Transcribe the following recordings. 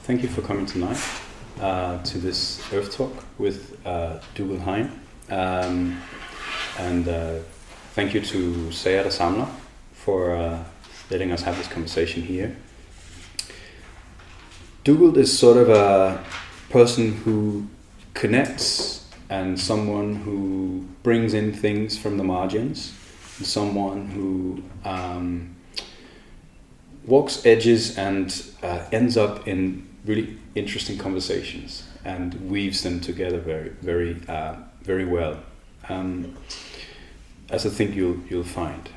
thank you for coming tonight to this EarthTalk with Dougald Hine. And thank you to Sayada Samla for letting us have this conversation here. Dougald is sort of a person who connects and someone who brings in things from the margins, and someone who walks edges and ends up in really interesting conversations and weaves them together very well, as I think you'll find.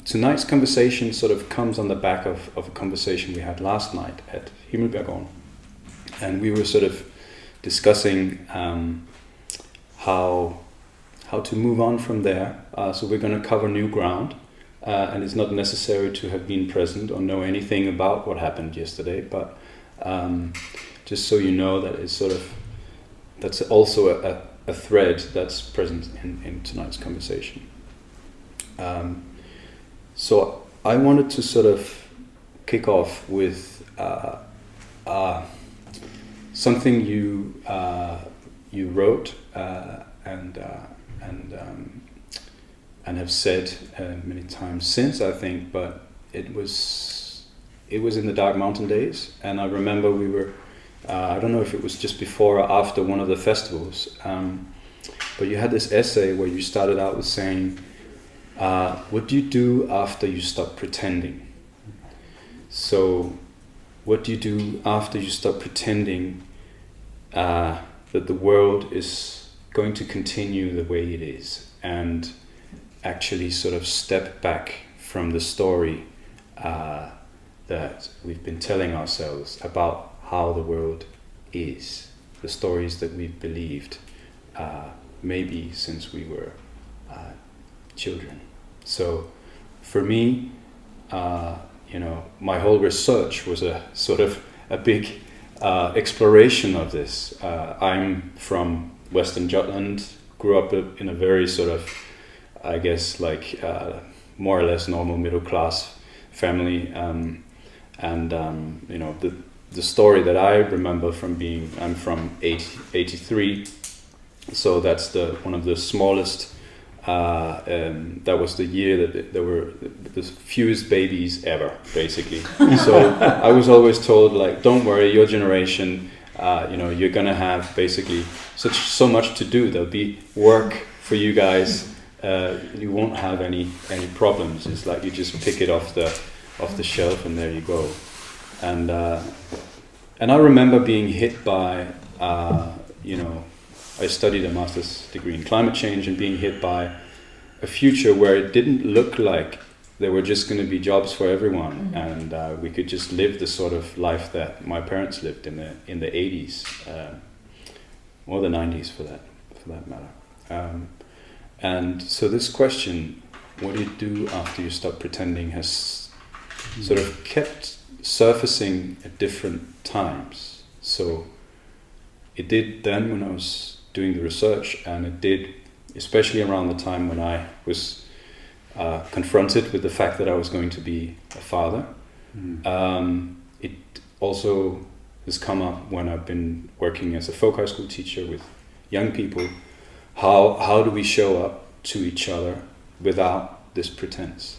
Tonight's conversation sort of comes on the back of a conversation we had last night at Himmelbergården, and we were sort of discussing how to move on from there. So we're going to cover new ground, and it's not necessary to have been present or know anything about what happened yesterday, but just so you know that it's sort of, that's also a thread that's present in tonight's conversation. So I wanted to sort of kick off with something you wrote and have said many times since, I think, but it was in the Dark Mountain days, and I remember we were, I don't know if it was just before or after one of the festivals, but you had this essay where you started out with saying, what do you do after you stop pretending? So what do you do after you stop pretending that the world is going to continue the way it is, and actually sort of step back from the story that we've been telling ourselves about how the world is, the stories that we've believed maybe since we were children. So for me, my whole research was a sort of a big exploration of this. I'm from Western Jutland, grew up in a very sort of, I guess, like more or less normal middle class family, and the story that I remember from being, I'm from 83, so that's one of the smallest. That was the year that there were the fewest babies ever, basically. So I was always told, like, don't worry, your generation, you're gonna have basically so much to do. There'll be work for you guys. You won't have any problems. It's like you just pick it off the shelf and there you go. And I remember being hit by I studied a master's degree in climate change, and being hit by a future where it didn't look like there were just going to be jobs for everyone, and we could just live the sort of life that my parents lived in the 80s, or the 90s for that matter. And so this question, what do you do after you stop pretending, has sort of kept surfacing at different times. So it did then when I was doing the research, and it did especially around the time when I was confronted with the fact that I was going to be a father. It also has come up when I've been working as a folk high school teacher with young people. How do we show up to each other without this pretense?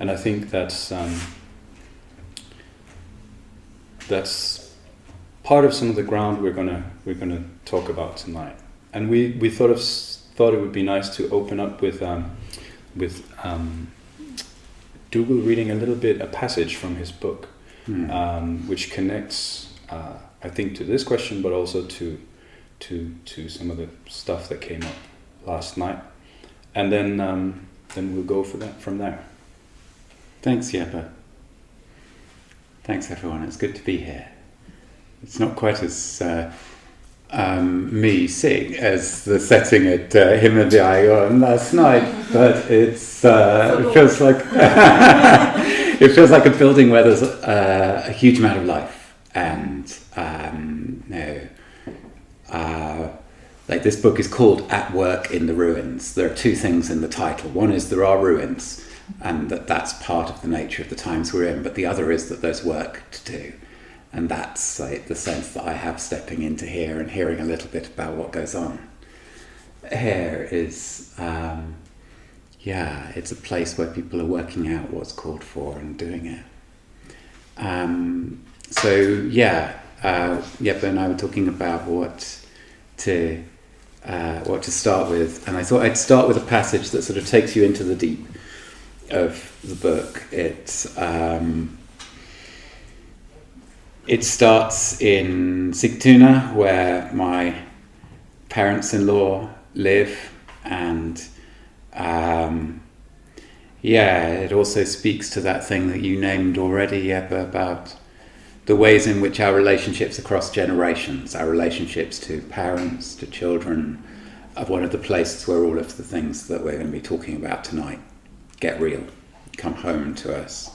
And I think that's part of some of the ground we're gonna talk about tonight. And we thought it would be nice to open up with Dougald reading a little bit, a passage from his book, which connects, I think, to this question, but also to some of the stuff that came up last night, and then we'll go from there. Thanks, Jeppe. Thanks, everyone. It's good to be here. It's not quite as me sick as the setting at Himmelbergården last night, but it feels like it feels like a building where there's a huge amount of life, and like this book is called At Work in the Ruins. There are two things in the title. One is there are ruins, and that's part of the nature of the times we're in, but the other is that there's work to do. And that's like the sense that I have stepping into here and hearing a little bit about what goes on. Here is, it's a place where people are working out what's called for and doing it. Yep, and I were talking about what to start with, and I thought I'd start with a passage that sort of takes you into the deep of the book. It starts in Sigtuna, where my parents-in-law live, and it also speaks to that thing that you named already, Ebba, about the ways in which our relationships across generations, our relationships to parents, to children, are one of the places where all of the things that we're going to be talking about tonight get real, come home to us.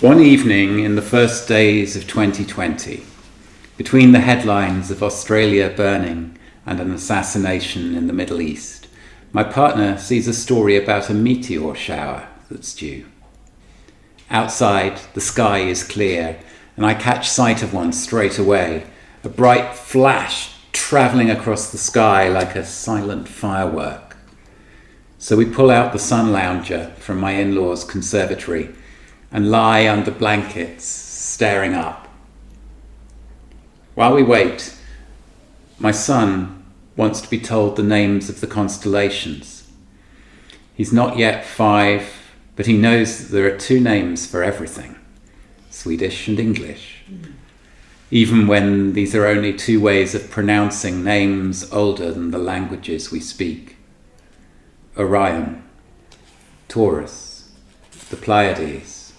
One evening in the first days of 2020, between the headlines of Australia burning and an assassination in the Middle East, my partner sees a story about a meteor shower that's due. Outside, the sky is clear, and I catch sight of one straight away, a bright flash travelling across the sky like a silent firework. So we pull out the sun lounger from my in-laws' conservatory and lie under blankets, staring up. While we wait, my son wants to be told the names of the constellations. He's not yet 5, but he knows that there are 2 names for everything, Swedish and English, even when these are only 2 ways of pronouncing names older than the languages we speak. Orion, Taurus, the Pleiades.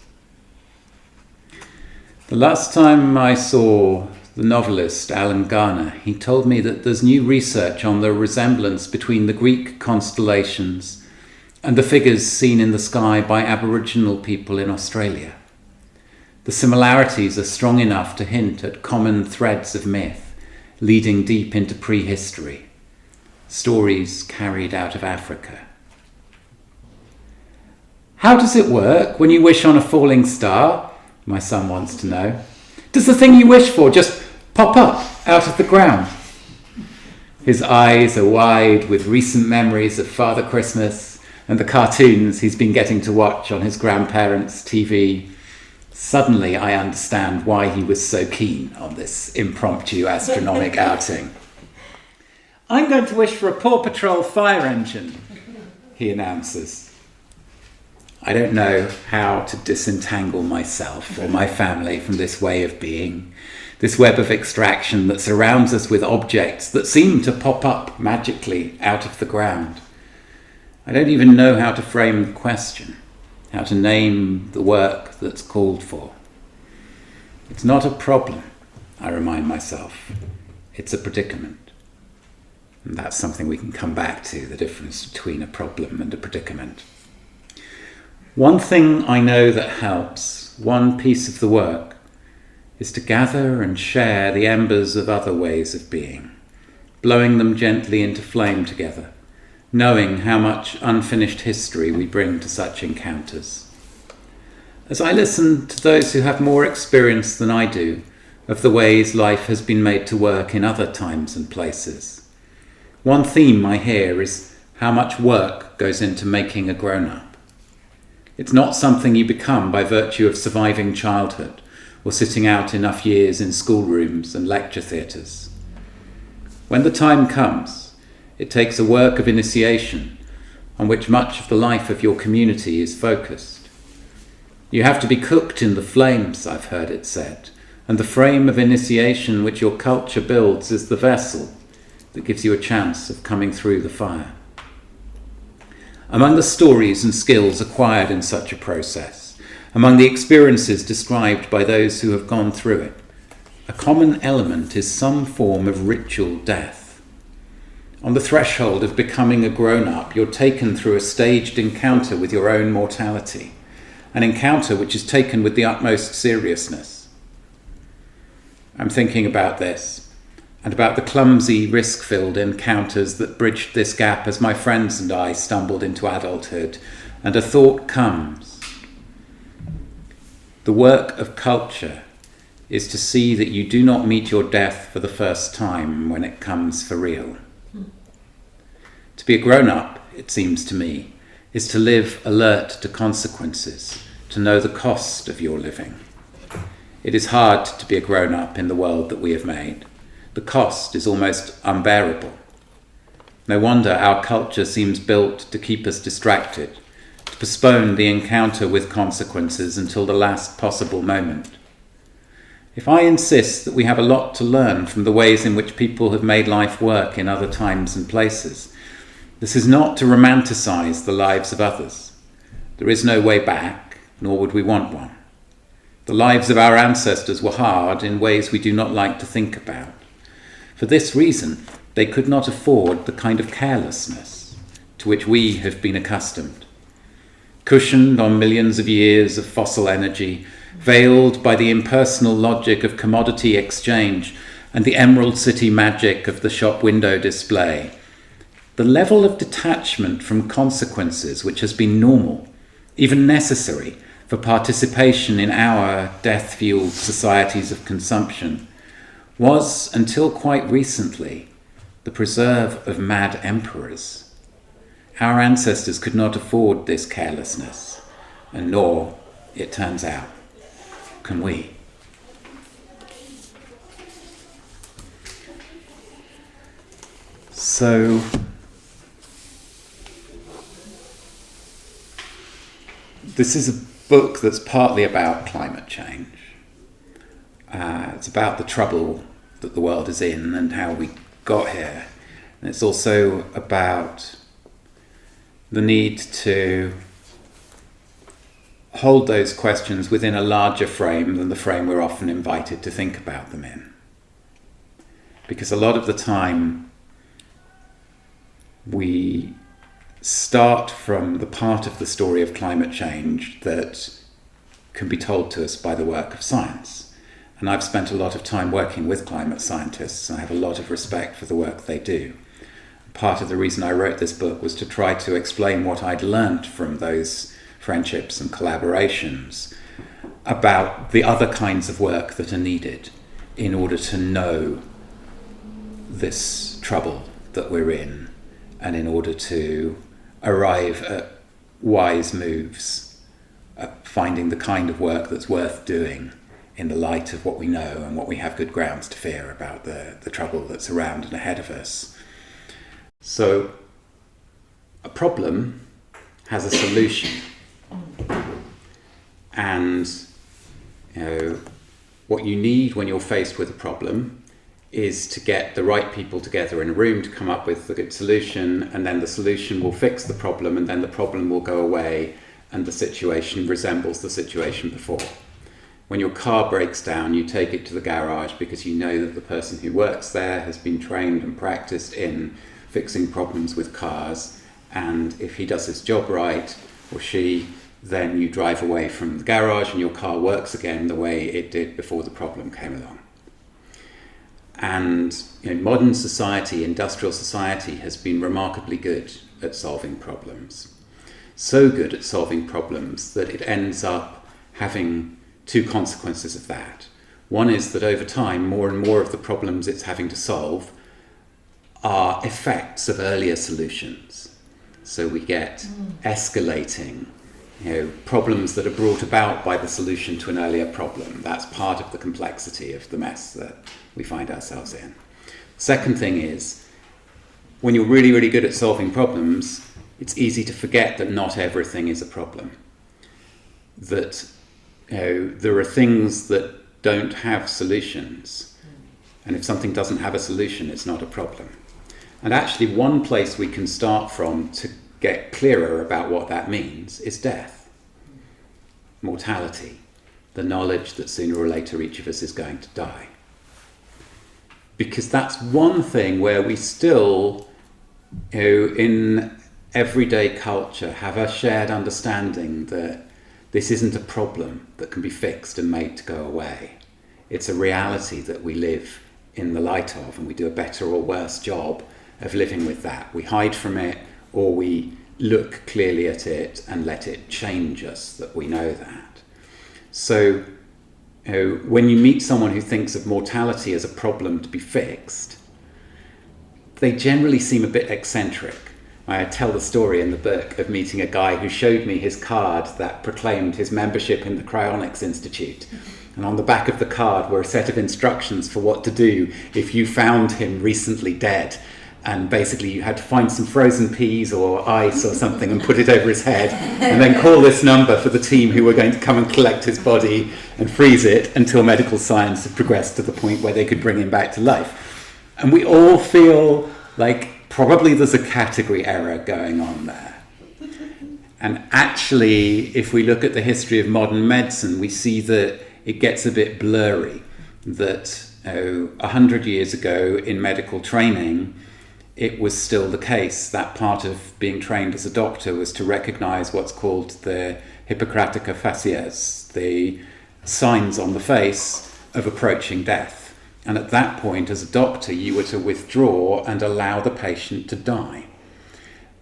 The last time I saw the novelist Alan Garner, he told me that there's new research on the resemblance between the Greek constellations and the figures seen in the sky by Aboriginal people in Australia. The similarities are strong enough to hint at common threads of myth, leading deep into prehistory, stories carried out of Africa. How does it work when you wish on a falling star? My son wants to know. Does the thing you wish for just pop up out of the ground? His eyes are wide with recent memories of Father Christmas and the cartoons he's been getting to watch on his grandparents' TV. Suddenly I understand why he was so keen on this impromptu astronomic outing. I'm going to wish for a Paw Patrol fire engine, he announces. I don't know how to disentangle myself or my family from this way of being, this web of extraction that surrounds us with objects that seem to pop up magically out of the ground. I don't even know how to frame the question, how to name the work that's called for. It's not a problem, I remind myself. It's a predicament. And that's something we can come back to, the difference between a problem and a predicament. One thing I know that helps, one piece of the work, is to gather and share the embers of other ways of being, blowing them gently into flame together, knowing how much unfinished history we bring to such encounters. As I listen to those who have more experience than I do of the ways life has been made to work in other times and places, one theme I hear is how much work goes into making a grown-up. It's not something you become by virtue of surviving childhood or sitting out enough years in schoolrooms and lecture theatres. When the time comes, it takes a work of initiation on which much of the life of your community is focused. You have to be cooked in the flames, I've heard it said, and the frame of initiation which your culture builds is the vessel that gives you a chance of coming through the fire. Among the stories and skills acquired in such a process, among the experiences described by those who have gone through it, a common element is some form of ritual death. On the threshold of becoming a grown-up, you're taken through a staged encounter with your own mortality, an encounter which is taken with the utmost seriousness. I'm thinking about this, and about the clumsy, risk-filled encounters that bridged this gap as my friends and I stumbled into adulthood, and a thought comes. The work of culture is to see that you do not meet your death for the first time when it comes for real. To be a grown-up, it seems to me, is to live alert to consequences, to know the cost of your living. It is hard to be a grown-up in the world that we have made. The cost is almost unbearable. No wonder our culture seems built to keep us distracted, to postpone the encounter with consequences until the last possible moment. If I insist that we have a lot to learn from the ways in which people have made life work in other times and places, this is not to romanticize the lives of others. There is no way back, nor would we want one. The lives of our ancestors were hard in ways we do not like to think about. For this reason, they could not afford the kind of carelessness to which we have been accustomed. Cushioned on millions of years of fossil energy, veiled by the impersonal logic of commodity exchange and the Emerald City magic of the shop window display, the level of detachment from consequences which has been normal, even necessary, for participation in our death-fueled societies of consumption, was, until quite recently, the preserve of mad emperors. Our ancestors could not afford this carelessness, and nor, it turns out, can we. So, this is a book that's partly about climate change. It's about the trouble that the world is in and how we got here. And it's also about the need to hold those questions within a larger frame than the frame we're often invited to think about them in. Because a lot of the time we start from the part of the story of climate change that can be told to us by the work of science. And I've spent a lot of time working with climate scientists, and I have a lot of respect for the work they do. Part of the reason I wrote this book was to try to explain what I'd learned from those friendships and collaborations about the other kinds of work that are needed in order to know this trouble that we're in, and in order to arrive at wise moves, at finding the kind of work that's worth doing in the light of what we know and what we have good grounds to fear about the trouble that's around and ahead of us. So, a problem has a solution. And what you need when you're faced with a problem is to get the right people together in a room to come up with a good solution, and then the solution will fix the problem, and then the problem will go away and the situation resembles the situation before. When your car breaks down, you take it to the garage because you know that the person who works there has been trained and practiced in fixing problems with cars, and if he does his job right, or she, then you drive away from the garage and your car works again the way it did before the problem came along. And modern society, industrial society, has been remarkably good at solving problems. So good at solving problems that it ends up having two consequences of that. One is that over time, more and more of the problems it's having to solve are effects of earlier solutions. So we get escalating problems that are brought about by the solution to an earlier problem. That's part of the complexity of the mess that we find ourselves in. Second thing is, when you're really, really good at solving problems, it's easy to forget that not everything is a problem. That there are things that don't have solutions. And if something doesn't have a solution, it's not a problem. And actually, one place we can start from to get clearer about what that means is death, mortality, the knowledge that sooner or later each of us is going to die. Because that's one thing where we still, in everyday culture, have a shared understanding that this isn't a problem that can be fixed and made to go away. It's a reality that we live in the light of, and we do a better or worse job of living with that. We hide from it, or we look clearly at it and let it change us, that we know that. So, when you meet someone who thinks of mortality as a problem to be fixed, they generally seem a bit eccentric. I tell the story in the book of meeting a guy who showed me his card that proclaimed his membership in the Cryonics Institute. And on the back of the card were a set of instructions for what to do if you found him recently dead. And basically you had to find some frozen peas or ice or something and put it over his head, and then call this number for the team who were going to come and collect his body and freeze it until medical science had progressed to the point where they could bring him back to life. And we all feel like probably there's a category error going on there. And actually, if we look at the history of modern medicine, we see that it gets a bit blurry. That 100 years ago in medical training, it was still the case that part of being trained as a doctor was to recognize what's called the Hippocratica facies, the signs on the face of approaching death. And at that point, as a doctor, you were to withdraw and allow the patient to die.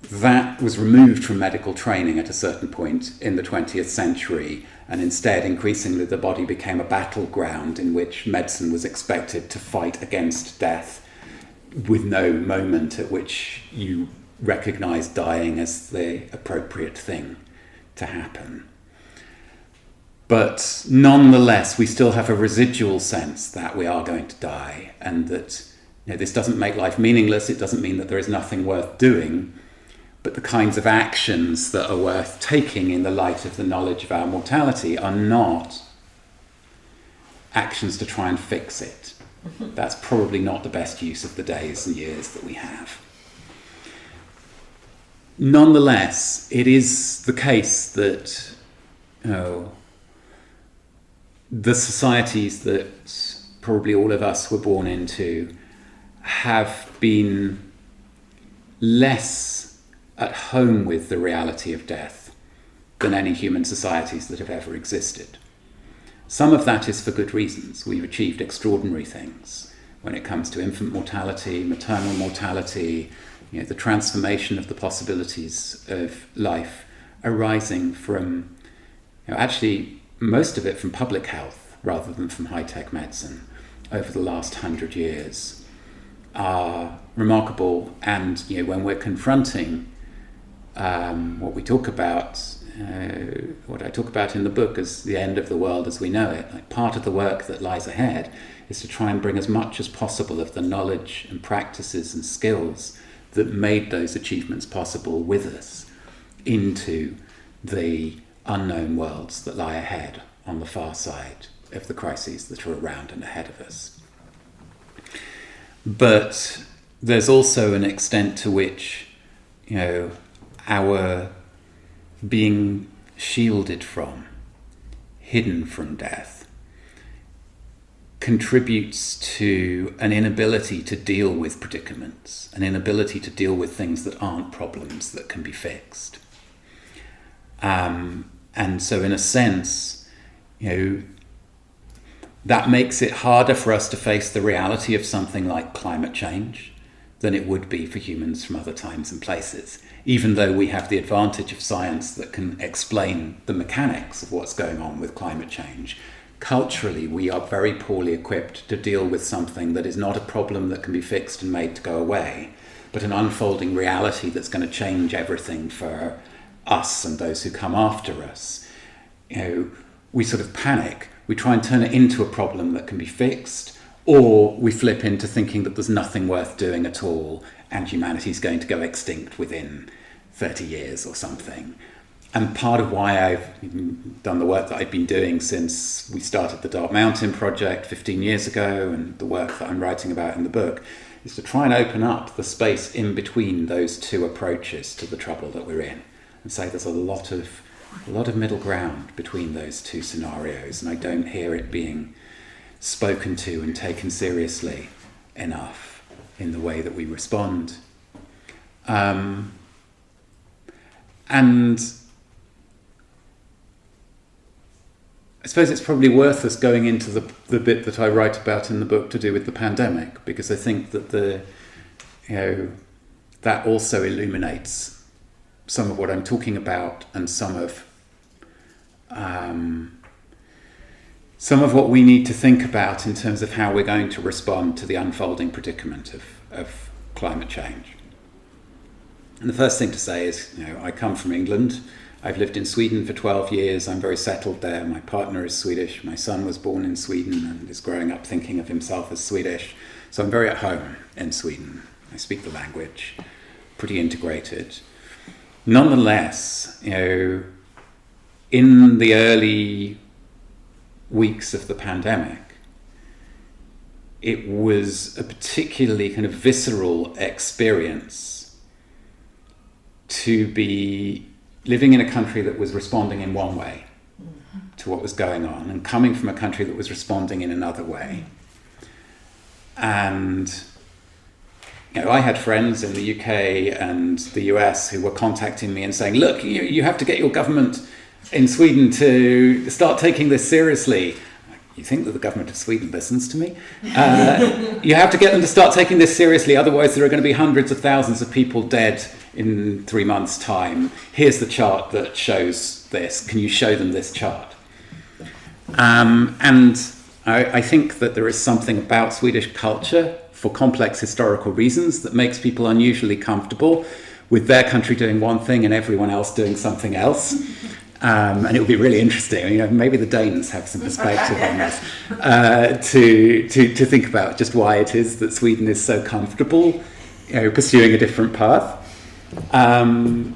That was removed from medical training at a certain point in the 20th century, and instead, increasingly, the body became a battleground in which medicine was expected to fight against death with no moment at which you recognize dying as the appropriate thing to happen. But nonetheless, we still have a residual sense that we are going to die, and that this doesn't make life meaningless. It doesn't mean that there is nothing worth doing, but the kinds of actions that are worth taking in the light of the knowledge of our mortality are not actions to try and fix it. That's probably not the best use of the days and years that we have. Nonetheless, it is the case that the societies that probably all of us were born into have been less at home with the reality of death than any human societies that have ever existed. Some of that is for good reasons. We've achieved extraordinary things when it comes to infant mortality, maternal mortality, the transformation of the possibilities of life arising from, actually most of it from public health rather than from high-tech medicine over the last 100 years are remarkable. And when we're confronting what we talk about, what I talk about in the book as the end of the world as we know it, like part of the work that lies ahead is to try and bring as much as possible of the knowledge and practices and skills that made those achievements possible with us into the unknown worlds that lie ahead on the far side of the crises that are around and ahead of us. But there's also an extent to which, our being shielded from, hidden from death, contributes to an inability to deal with predicaments, an inability to deal with things that aren't problems that can be fixed. And so in a sense, that makes it harder for us to face the reality of something like climate change than it would be for humans from other times and places, even though we have the advantage of science that can explain the mechanics of what's going on with climate change. Culturally, we are very poorly equipped to deal with something that is not a problem that can be fixed and made to go away, but an unfolding reality that's going to change everything for us and those who come after us. We sort of panic. We try and turn it into a problem that can be fixed, or we flip into thinking that there's nothing worth doing at all and humanity's going to go extinct within 30 years or something. And part of why I've done the work that I've been doing since we started the Dark Mountain project 15 years ago, and the work that I'm writing about in the book, is to try and open up the space in between those two approaches to the trouble that we're in, and say there's a lot of middle ground between those two scenarios, and I don't hear it being spoken to and taken seriously enough in the way that we respond. And I suppose it's probably worth us going into the bit that I write about in the book to do with the pandemic, because I think that that also illuminates some of what I'm talking about and some of some of what we need to think about in terms of how we're going to respond to the unfolding predicament of climate change. And the first thing to say is, I come from England. I've lived in Sweden for 12 years. I'm very settled there. My partner is Swedish. My son was born in Sweden and is growing up thinking of himself as Swedish. So I'm very at home in Sweden. I speak the language, pretty integrated. Nonetheless, in the early weeks of the pandemic, it was a particularly kind of visceral experience to be living in a country that was responding in one way to what was going on and coming from a country that was responding in another way. And I had friends in the UK and the US who were contacting me and saying, look, you have to get your government in Sweden to start taking this seriously. You think that the government of Sweden listens to me? You have to get them to start taking this seriously, otherwise there are going to be hundreds of thousands of people dead in 3 months' time. Here's the chart that shows this. Can you show them this chart? And I think that there is something about Swedish culture, for complex historical reasons, that makes people unusually comfortable with their country doing one thing and everyone else doing something else. And it would be really interesting. Maybe the Danes have some perspective on this to think about just why it is that Sweden is so comfortable, pursuing a different path. And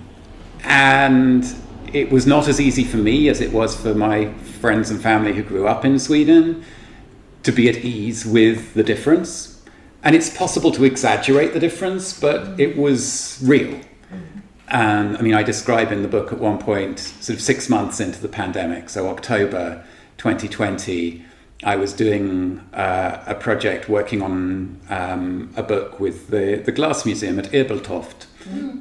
it was not as easy for me as it was for my friends and family who grew up in Sweden to be at ease with the difference. And it's possible to exaggerate the difference, but it was real. And I describe in the book at one point, sort of 6 months into the pandemic, so October 2020, I was doing a project working on a book with the Glass Museum at Ebeltoft.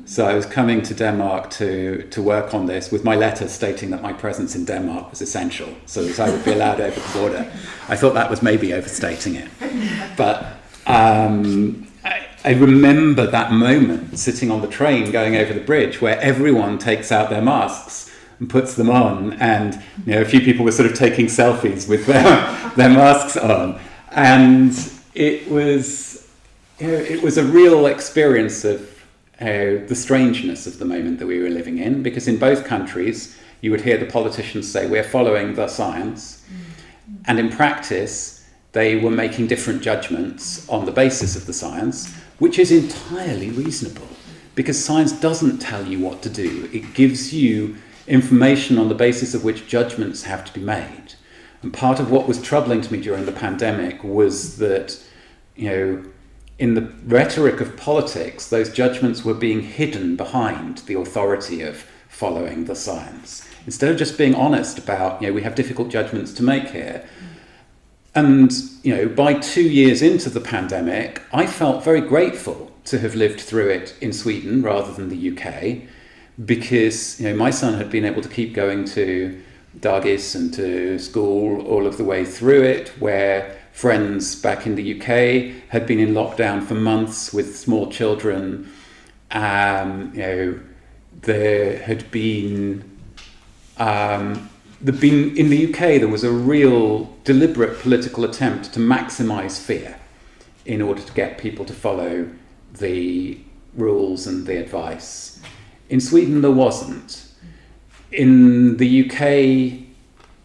So I was coming to Denmark to work on this with my letter stating that my presence in Denmark was essential, so that I would be allowed over the border. I thought that was maybe overstating it. But I remember that moment sitting on the train going over the bridge where everyone takes out their masks and puts them on, and a few people were sort of taking selfies with their masks on, and it was a real experience of the strangeness of the moment that we were living in, because in both countries you would hear the politicians say we're following the science, and in practice they were making different judgments on the basis of the science, which is entirely reasonable, because science doesn't tell you what to do. It gives you information on the basis of which judgments have to be made. And part of what was troubling to me during the pandemic was that, in the rhetoric of politics, those judgments were being hidden behind the authority of following the science. Instead of just being honest about, we have difficult judgments to make here. And, by 2 years into the pandemic, I felt very grateful to have lived through it in Sweden rather than the UK, because, my son had been able to keep going to dagis and to school all of the way through it, where friends back in the UK had been in lockdown for months with small children. There had been... in the UK, there was a real deliberate political attempt to maximise fear in order to get people to follow the rules and the advice. In Sweden, there wasn't. In the UK,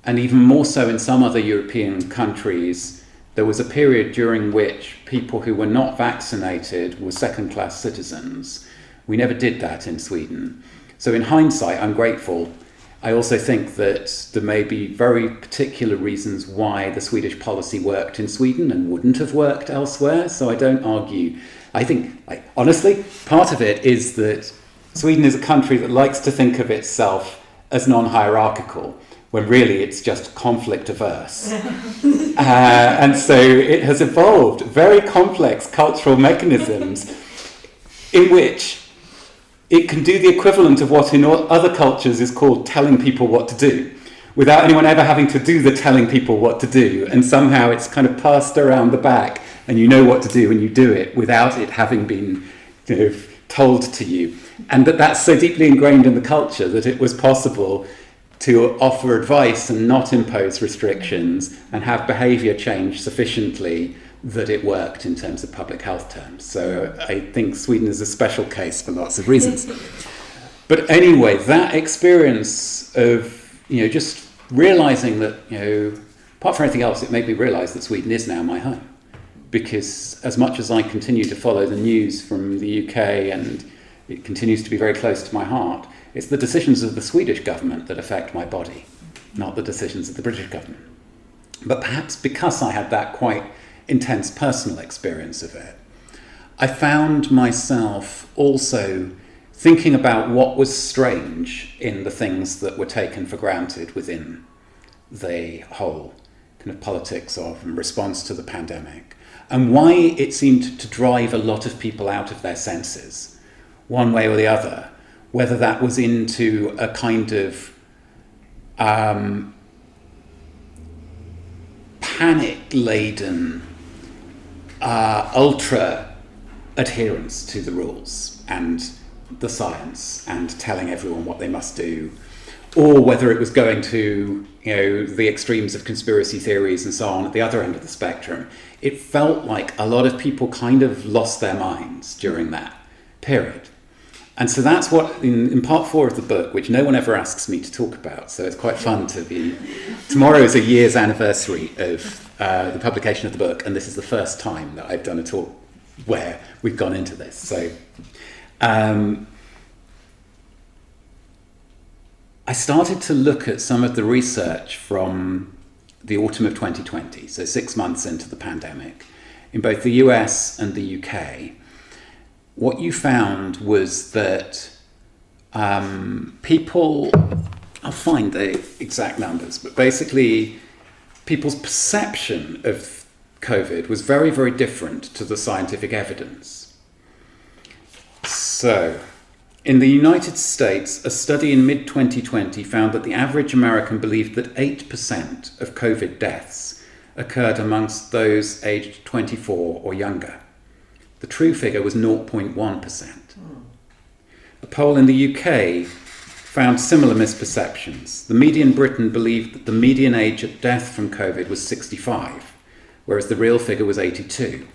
and even more so in some other European countries, there was a period during which people who were not vaccinated were second-class citizens. We never did that in Sweden. So in hindsight, I'm grateful. I also think that there may be very particular reasons why the Swedish policy worked in Sweden and wouldn't have worked elsewhere, so I don't argue. I think, honestly, part of it is that Sweden is a country that likes to think of itself as non-hierarchical, when really it's just conflict-averse. And so it has evolved very complex cultural mechanisms in which it can do the equivalent of what in other cultures is called telling people what to do, without anyone ever having to do the telling people what to do. And somehow it's kind of passed around the back, and you know what to do and you do it without it having been told to you. And that's so deeply ingrained in the culture that it was possible to offer advice and not impose restrictions and have behaviour change sufficiently that it worked in terms of public health terms. So I think Sweden is a special case for lots of reasons. But anyway, that experience of, just realising that, apart from anything else, it made me realise that Sweden is now my home. Because as much as I continue to follow the news from the UK and it continues to be very close to my heart, it's the decisions of the Swedish government that affect my body, not the decisions of the British government. But perhaps because I had that quite intense personal experience of it, I found myself also thinking about what was strange in the things that were taken for granted within the whole kind of politics of and response to the pandemic, and why it seemed to drive a lot of people out of their senses, one way or the other, whether that was into a kind of panic-laden ultra adherence to the rules and the science and telling everyone what they must do, or whether it was going to the extremes of conspiracy theories and so on at the other end of the spectrum. It felt like a lot of people kind of lost their minds during that period. And so that's what, in part 4 of the book, which no one ever asks me to talk about, so it's quite fun to be... Tomorrow is a year's anniversary of the publication of the book, and this is the first time that I've done a talk where we've gone into this. So I started to look at some of the research from the autumn of 2020, so 6 months into the pandemic, in both the US and the UK. What you found was that people, I'll find the exact numbers, but basically people's perception of COVID was very, very different to the scientific evidence. So, in the United States, a study in mid-2020 found that the average American believed that 8% of COVID deaths occurred amongst those aged 24 or younger. The true figure was 0.1%. A poll in the UK found similar misperceptions. The median Briton believed that the median age of death from COVID was 65, whereas the real figure was 82.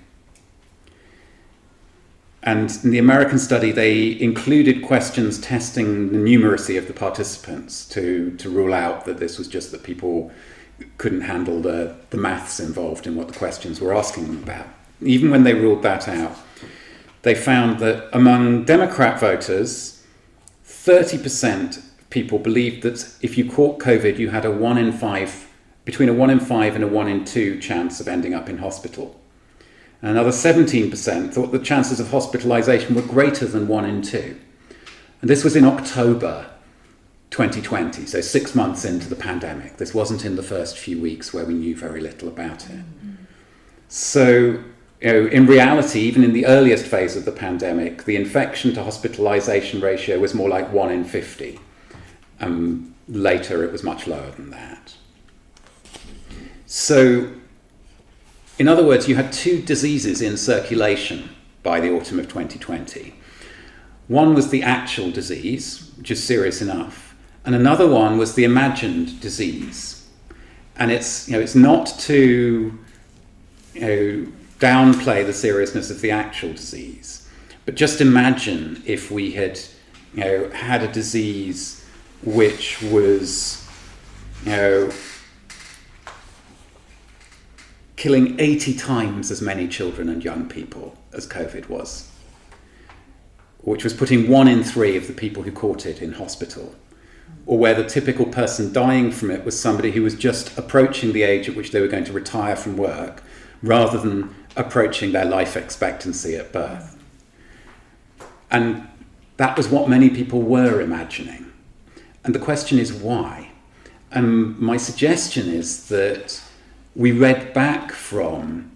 And in the American study, they included questions testing the numeracy of the participants to rule out that this was just that people couldn't handle the maths involved in what the questions were asking them about. Even when they ruled that out, they found that among Democrat voters, 30% of people believed that if you caught COVID, you had between a 1 in 5 and a 1 in 2 chance of ending up in hospital. Another 17% thought the chances of hospitalization were greater than 1 in 2. And this was in October 2020, so 6 months into the pandemic. This wasn't in the first few weeks where we knew very little about it. So, in reality, even in the earliest phase of the pandemic, the infection to hospitalization ratio was more like 1 in 50. Later, it was much lower than that. So, in other words, you had 2 diseases in circulation by the autumn of 2020. One was the actual disease, which is serious enough, and another one was the imagined disease. And it's not to downplay the seriousness of the actual disease, but just imagine if we had had a disease which was killing 80 times as many children and young people as COVID was, which was putting 1 in 3 of the people who caught it in hospital, or where the typical person dying from it was somebody who was just approaching the age at which they were going to retire from work, rather than approaching their life expectancy at birth. And that was what many people were imagining. And the question is why? And my suggestion is that we read back from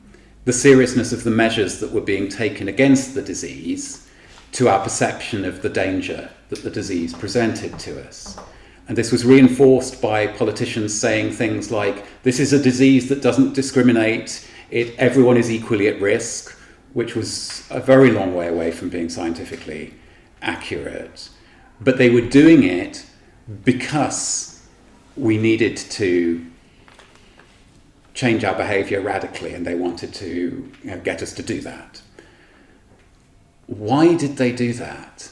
the seriousness of the measures that were being taken against the disease to our perception of the danger that the disease presented to us. And this was reinforced by politicians saying things like, this is a disease that doesn't discriminate, everyone is equally at risk, which was a very long way away from being scientifically accurate. But they were doing it because we needed to change our behaviour radically, and they wanted to get us to do that. Why did they do that?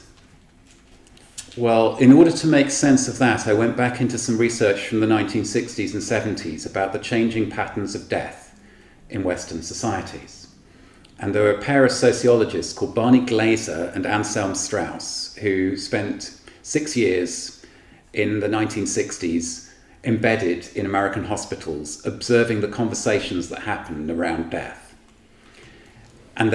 Well, in order to make sense of that, I went back into some research from the 1960s and 70s about the changing patterns of death in Western societies. And there were a pair of sociologists called Barney Glaser and Anselm Strauss who spent 6 years in the 1960s embedded in American hospitals, observing the conversations that happened around death. And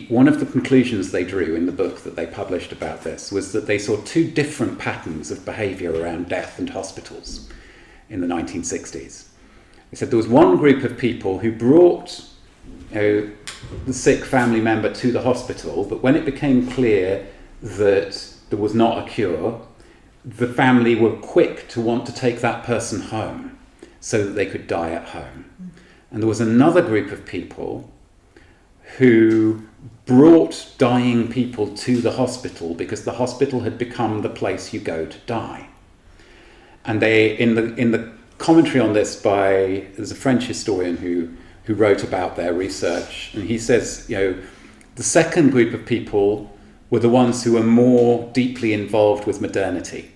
one of the conclusions they drew in the book that they published about this was that they saw two different patterns of behaviour around death and hospitals in the 1960s. They said there was one group of people who brought the sick family member to the hospital, but when it became clear that there was not a cure, the family were quick to want to take that person home so that they could die at home. And there was another group of people who brought dying people to the hospital because the hospital had become the place you go to die. And they, in the commentary on this there's a French historian who wrote about their research, and he says, the second group of people were the ones who were more deeply involved with modernity.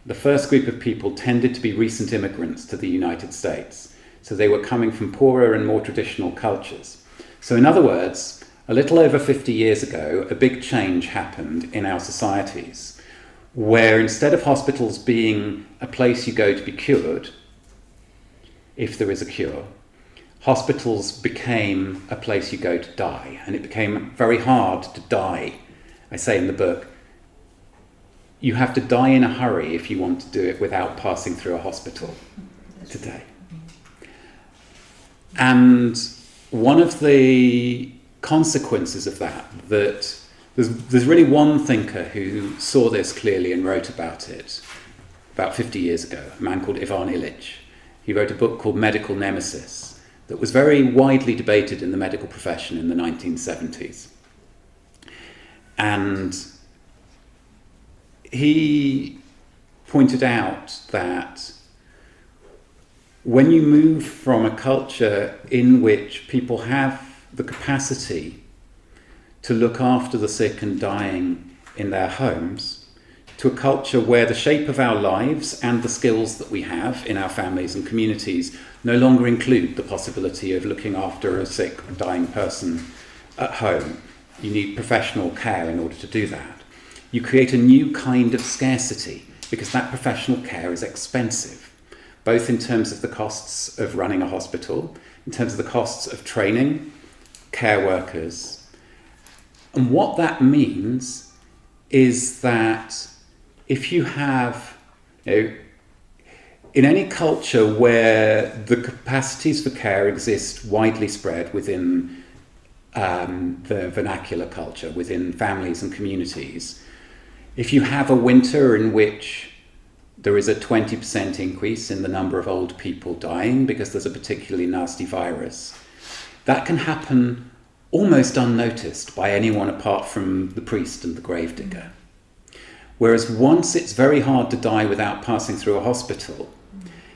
The first group of people tended to be recent immigrants to the United States, so they were coming from poorer and more traditional cultures. So in other words, a little over 50 years ago, a big change happened in our societies, where instead of hospitals being a place you go to be cured, if there is a cure, hospitals became a place you go to die, and it became very hard to die. I say in the book, you have to die in a hurry if you want to do it without passing through a hospital today. And one of the consequences of that there's really one thinker who saw this clearly and wrote about it about 50 years ago, a man called Ivan Illich. He wrote a book called Medical Nemesis that was very widely debated in the medical profession in the 1970s. And he pointed out that when you move from a culture in which people have the capacity to look after the sick and dying in their homes, to a culture where the shape of our lives and the skills that we have in our families and communities no longer include the possibility of looking after a sick, dying person at home. You need professional care in order to do that. You create a new kind of scarcity because that professional care is expensive, both in terms of the costs of running a hospital, in terms of the costs of training care workers. And what that means is that if you have, in any culture where the capacities for care exist widely spread within the vernacular culture, within families and communities, if you have a winter in which there is a 20% increase in the number of old people dying because there's a particularly nasty virus, that can happen almost unnoticed by anyone apart from the priest and the gravedigger. Whereas once it's very hard to die without passing through a hospital,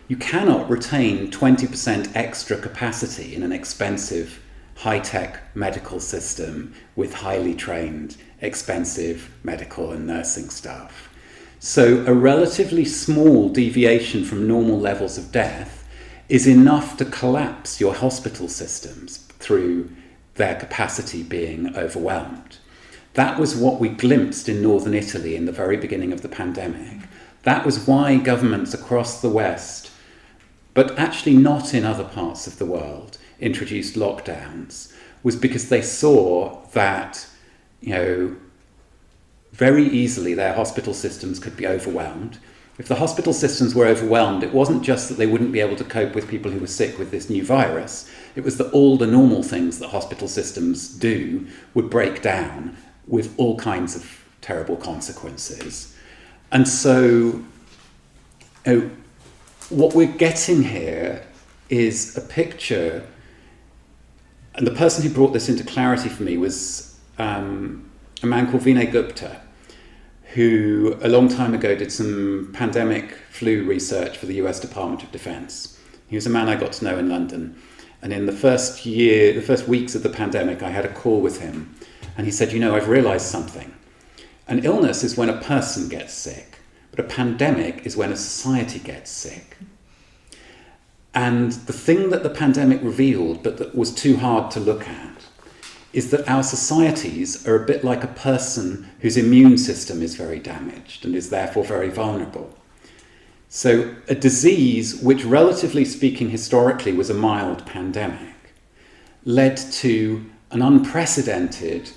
you cannot retain 20% extra capacity in an expensive, high-tech medical system with highly trained, expensive medical and nursing staff. So a relatively small deviation from normal levels of death is enough to collapse your hospital systems through their capacity being overwhelmed. That was what we glimpsed in northern Italy in the very beginning of the pandemic. That was why governments across the West, but actually not in other parts of the world, introduced lockdowns, was because they saw that, very easily their hospital systems could be overwhelmed. If the hospital systems were overwhelmed, it wasn't just that they wouldn't be able to cope with people who were sick with this new virus. It was that all the normal things that hospital systems do would break down with all kinds of terrible consequences. And so what we're getting here is a picture, and the person who brought this into clarity for me was a man called Vinay Gupta, who a long time ago did some pandemic flu research for the US Department of Defense. He was a man I got to know in London. And in the first weeks of the pandemic, I had a call with him. And he said, I've realized something. An illness is when a person gets sick, but a pandemic is when a society gets sick. And the thing that the pandemic revealed, but that was too hard to look at, is that our societies are a bit like a person whose immune system is very damaged and is therefore very vulnerable. So a disease which, relatively speaking, historically was a mild pandemic, led to an unprecedented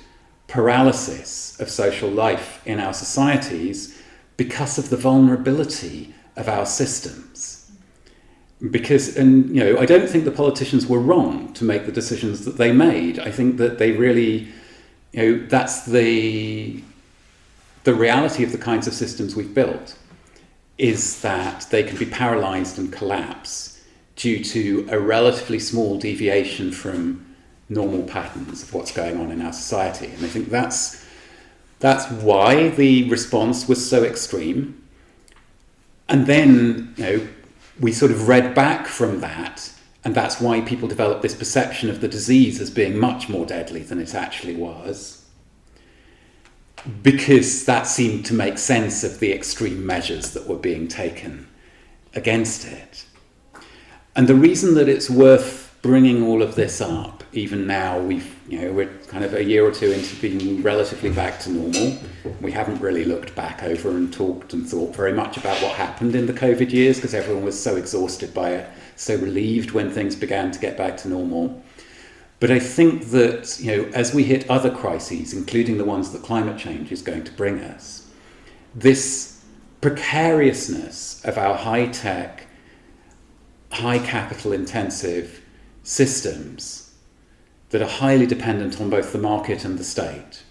paralysis of social life in our societies because of the vulnerability of our systems. Because, I don't think the politicians were wrong to make the decisions that they made. I think that they really, that's the reality of the kinds of systems we've built, is that they can be paralyzed and collapse due to a relatively small deviation from normal patterns of what's going on in our society. And I think that's why the response was so extreme. And then, we sort of read back from that, and that's why people developed this perception of the disease as being much more deadly than it actually was, because that seemed to make sense of the extreme measures that were being taken against it. And the reason that it's worth bringing all of this up, even now we're kind of a year or two into being relatively back to normal. We haven't really looked back over and talked and thought very much about what happened in the COVID years, because everyone was so exhausted by it, so relieved when things began to get back to normal. But I think that, as we hit other crises, including the ones that climate change is going to bring us, this precariousness of our high-tech, high capital intensive systems that are highly dependent on both the market and the state,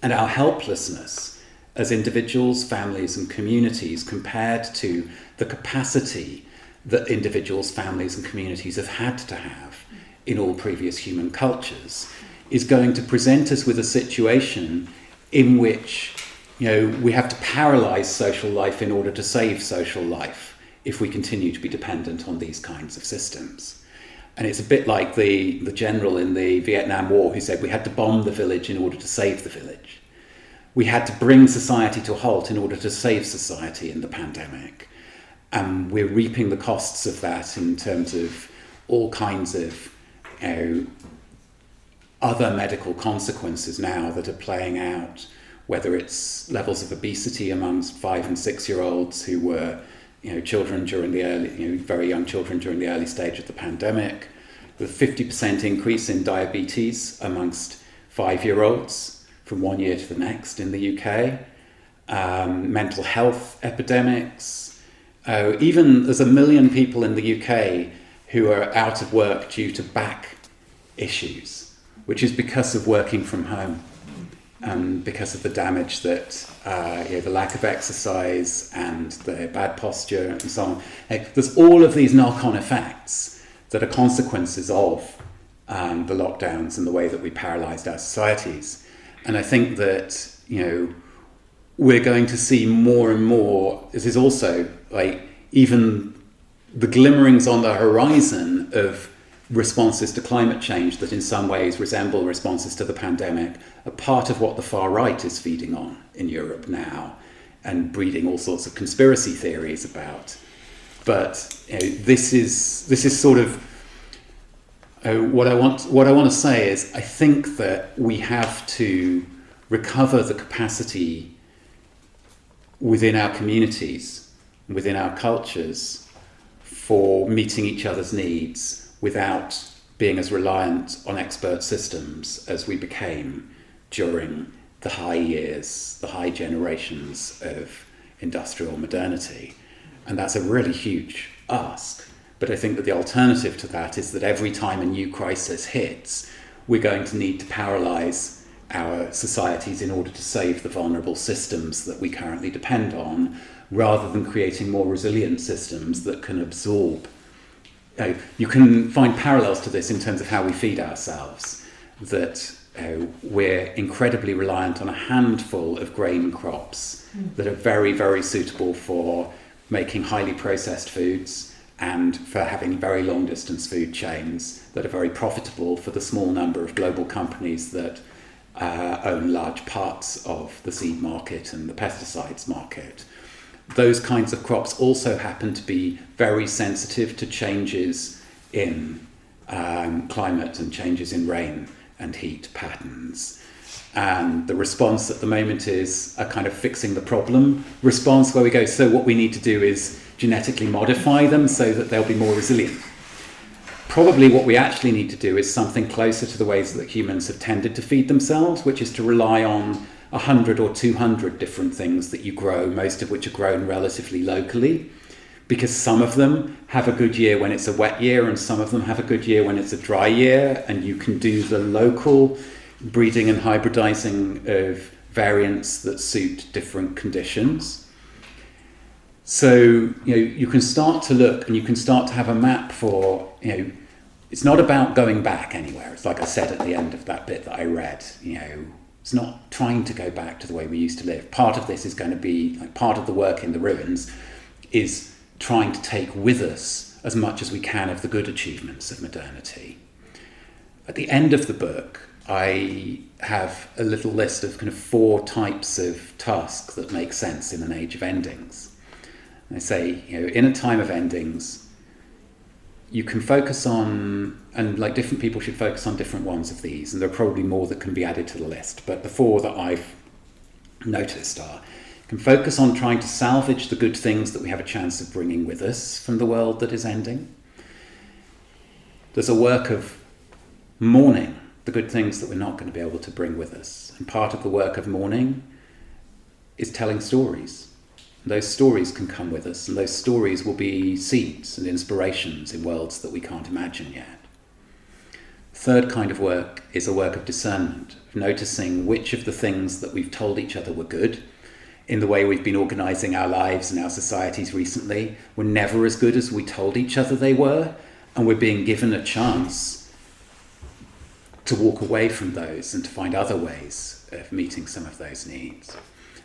and our helplessness as individuals, families and communities compared to the capacity that individuals, families and communities have had to have in all previous human cultures, is going to present us with a situation in which we have to paralyze social life in order to save social life if we continue to be dependent on these kinds of systems. And it's a bit like the general in the Vietnam War who said we had to bomb the village in order to save the village. We had to bring society to a halt in order to save society in the pandemic. And we're reaping the costs of that in terms of all kinds of other medical consequences now that are playing out, whether it's levels of obesity amongst 5 and 6 year olds who were children during the early, very young children during the early stage of the pandemic, with a 50% increase in diabetes amongst 5-year-olds from one year to the next in the UK, mental health epidemics. Even there's 1 million people in the UK who are out of work due to back issues, which is because of working from home. Because of the damage that the lack of exercise and the bad posture and so on. There's all of these knock-on effects that are consequences of the lockdowns and the way that we paralysed our societies. And I think that, we're going to see more and more. This is also even the glimmerings on the horizon of responses to climate change that in some ways resemble responses to the pandemic are part of what the far right is feeding on in Europe now and breeding all sorts of conspiracy theories about. But this is sort of what I want to say is I think that we have to recover the capacity within our communities, within our cultures, for meeting each other's needs without being as reliant on expert systems as we became during the high years, the high generations of industrial modernity. And that's a really huge ask. But I think that the alternative to that is that every time a new crisis hits, we're going to need to paralyze our societies in order to save the vulnerable systems that we currently depend on, rather than creating more resilient systems that can absorb. You can find parallels to this in terms of how we feed ourselves, that we're incredibly reliant on a handful of grain crops that are very, very suitable for making highly processed foods and for having very long distance food chains that are very profitable for the small number of global companies that own large parts of the seed market and the pesticides market. Those kinds of crops also happen to be very sensitive to changes in climate and changes in rain and heat patterns. And the response at the moment is a kind of fixing the problem response, where we go, so what we need to do is genetically modify them so that they'll be more resilient. Probably what we actually need to do is something closer to the ways that humans have tended to feed themselves, which is to rely on 100 or 200 different things that you grow, most of which are grown relatively locally, because some of them have a good year when it's a wet year and some of them have a good year when it's a dry year, and you can do the local breeding and hybridizing of variants that suit different conditions. So, you can start to look and you can start to have a map for, it's not about going back anywhere. It's like I said at the end of that bit that I read, it's not trying to go back to the way we used to live. Part of this is going to be, like, part of the work in the ruins is trying to take with us as much as we can of the good achievements of modernity. At the end of the book, I have a little list of kind of 4 types of tasks that make sense in an age of endings. And I say, in a time of endings, you can focus on, and like different people should focus on different ones of these, and there are probably more that can be added to the list, but the 4 that I've noticed are, you can focus on trying to salvage the good things that we have a chance of bringing with us from the world that is ending. There's a work of mourning the good things that we're not going to be able to bring with us. And part of the work of mourning is telling stories. And those stories can come with us, and those stories will be seeds and inspirations in worlds that we can't imagine yet. Third kind of work is a work of discernment, of noticing which of the things that we've told each other were good, in the way we've been organising our lives and our societies recently, were never as good as we told each other they were, and we're being given a chance to walk away from those and to find other ways of meeting some of those needs.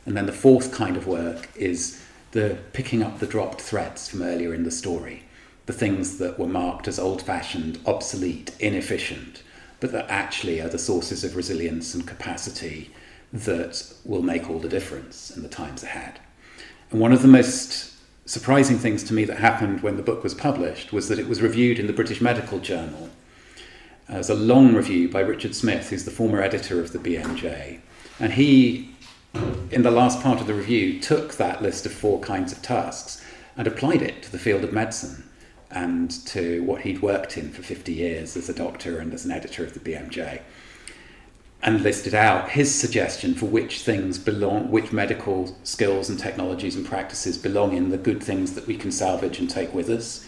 And then the 4th kind of work is the picking up the dropped threads from earlier in the story, the things that were marked as old-fashioned, obsolete, inefficient, but that actually are the sources of resilience and capacity that will make all the difference in the times ahead. And one of the most surprising things to me that happened when the book was published was that it was reviewed in the British Medical Journal. There's a long review by Richard Smith, who's the former editor of the BMJ. And he, in the last part of the review, took that list of 4 kinds of tasks and applied it to the field of medicine and to what he'd worked in for 50 years as a doctor and as an editor of the BMJ, and listed out his suggestion for which things belong, which medical skills and technologies and practices belong in the good things that we can salvage and take with us,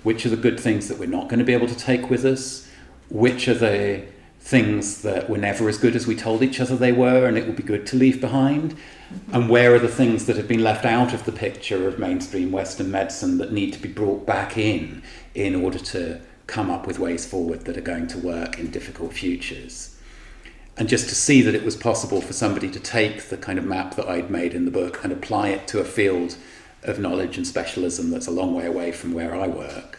which are the good things that we're not going to be able to take with us, which are the things that were never as good as we told each other they were and it would be good to leave behind, and where are the things that have been left out of the picture of mainstream Western medicine that need to be brought back in order to come up with ways forward that are going to work in difficult futures. And just to see that it was possible for somebody to take the kind of map that I'd made in the book and apply it to a field of knowledge and specialism that's a long way away from where I work,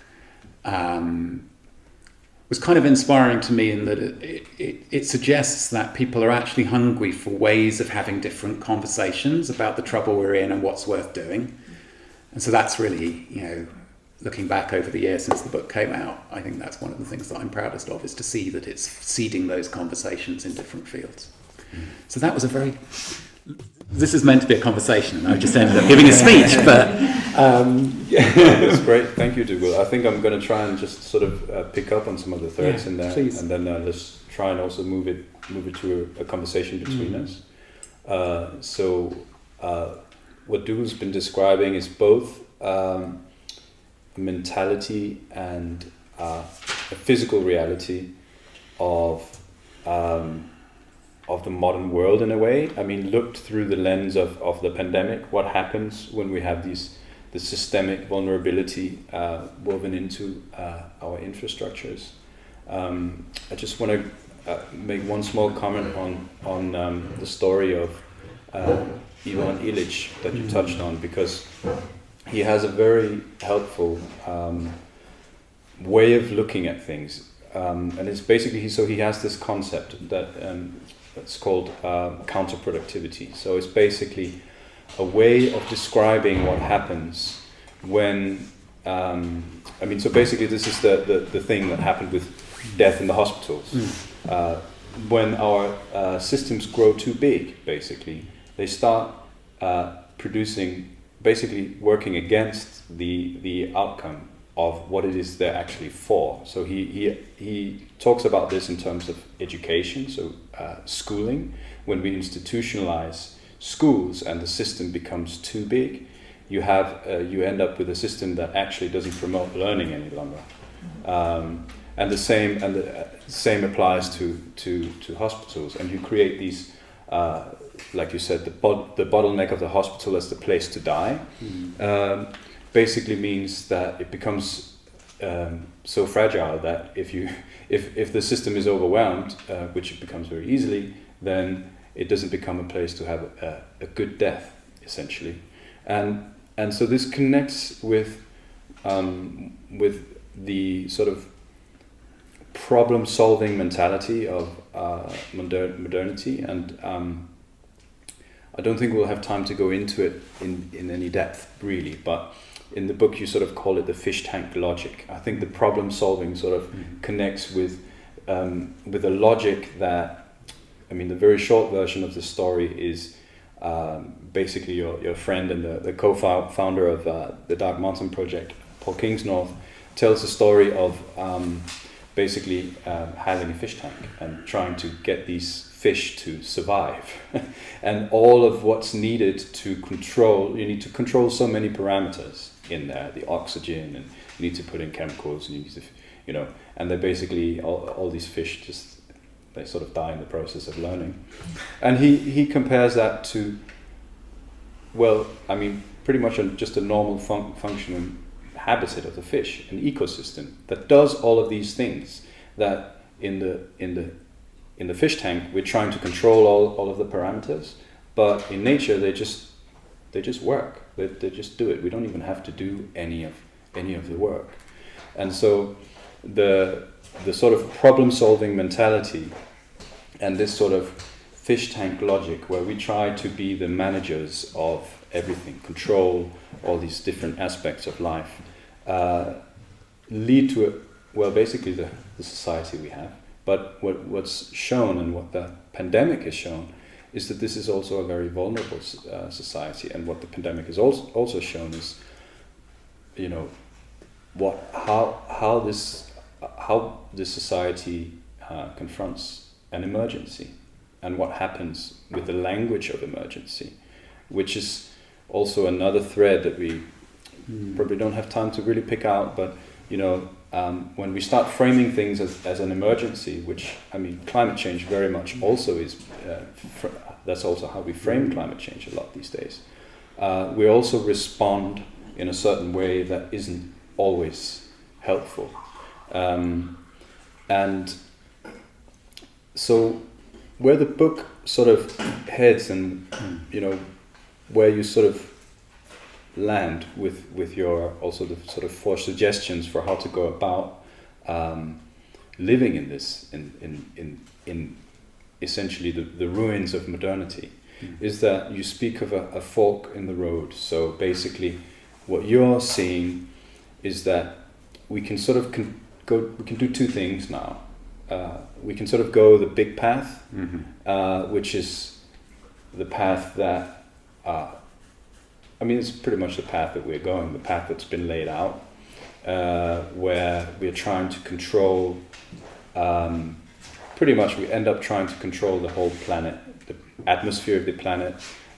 was kind of inspiring to me, in that it suggests that people are actually hungry for ways of having different conversations about the trouble we're in and what's worth doing. And so that's really, looking back over the years since the book came out, I think that's one of the things that I'm proudest of, is to see that it's seeding those conversations in different fields. So that was this is meant to be a conversation, and I just ended up giving a speech, but... That's great. Thank you, Dougald. I think I'm going to try and just sort of pick up on some of the threads in there, please. And then let's try and also move it to a conversation between us. So what Dougald's been describing is both a mentality and a physical reality of the modern world, in a way. I mean, looked through the lens of the pandemic, what happens when we have the systemic vulnerability woven into our infrastructures. I just want to make one small comment on the story of Ivan Illich that you touched on, because he has a very helpful way of looking at things, and it's basically he has this concept that it's called counterproductivity. So it's basically a way of describing what happens when so basically this is the thing that happened with death in the hospitals. When our systems grow too big, basically they start basically working against the outcome of what it is they're actually for. So he talks about this in terms of education, so schooling. When we institutionalize schools and the system becomes too big, you end up with a system that actually doesn't promote learning any longer. And the same applies to hospitals, and you create these, like you said, the bottleneck of the hospital as the place to die. Basically means that it becomes so fragile that if the system is overwhelmed, which it becomes very easily, then it doesn't become a place to have a good death, essentially. And so this connects with the sort of problem-solving mentality of modernity, and I don't think we'll have time to go into it in any depth, really, but in the book you sort of call it the fish tank logic. I think the problem-solving sort of connects with a logic that, the very short version of the story is basically your friend and the co-founder of the Dark Mountain Project, Paul Kingsnorth, tells the story of basically having a fish tank and trying to get these fish to survive. And all of what's needed to control, you need to control so many parameters in there, the oxygen, and you need to put in chemicals, and you need to, and they basically, all these fish they sort of die in the process of learning. And he compares that to, pretty much just a normal functioning habitat of the fish, an ecosystem that does all of these things that in the fish tank we're trying to control all of the parameters, but in nature they just work. They just do it. We don't even have to do any of the work. And so the sort of problem-solving mentality and this sort of fish tank logic, where we try to be the managers of everything, control all these different aspects of life, lead to basically the society we have. But what's shown, and what the pandemic has shown, is that this is also a very vulnerable society. And what the pandemic has also shown is, how this society confronts an emergency, and what happens with the language of emergency, which is also another thread that we probably don't have time to really pick out. But when we start framing things as an emergency, which climate change very much also is, that's also how we frame climate change a lot these days. We also respond in a certain way that isn't always helpful, and so where the book sort of heads, and where you sort of land with your also the sort of 4 suggestions for how to go about living in this in essentially the ruins of modernity, is that you speak of a fork in the road. So basically what you're seeing is that we can sort of we can do 2 things now. We can sort of go the big path, which is the path that it's pretty much the path that we're going, the path that's been laid out, where we're trying to control, pretty much we end up trying to control the whole planet, the atmosphere of the planet.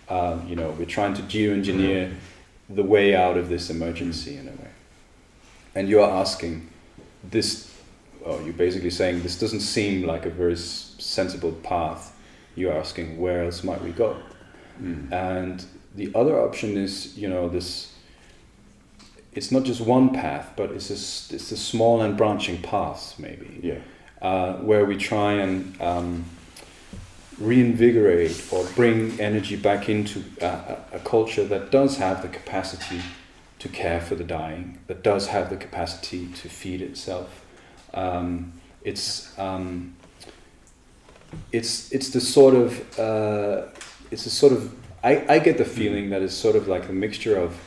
We're trying to geoengineer the way out of this emergency in a way. And you're asking this, you're basically saying this doesn't seem like a very sensible path. You're asking, where else might we go? And the other option is, this. It's not just one path, but it's a small and branching paths, maybe. Yeah. where we try and reinvigorate or bring energy back into a culture that does have the capacity to care for the dying, that does have the capacity to feed itself. It's the sort of I get the feeling that it's sort of like a mixture of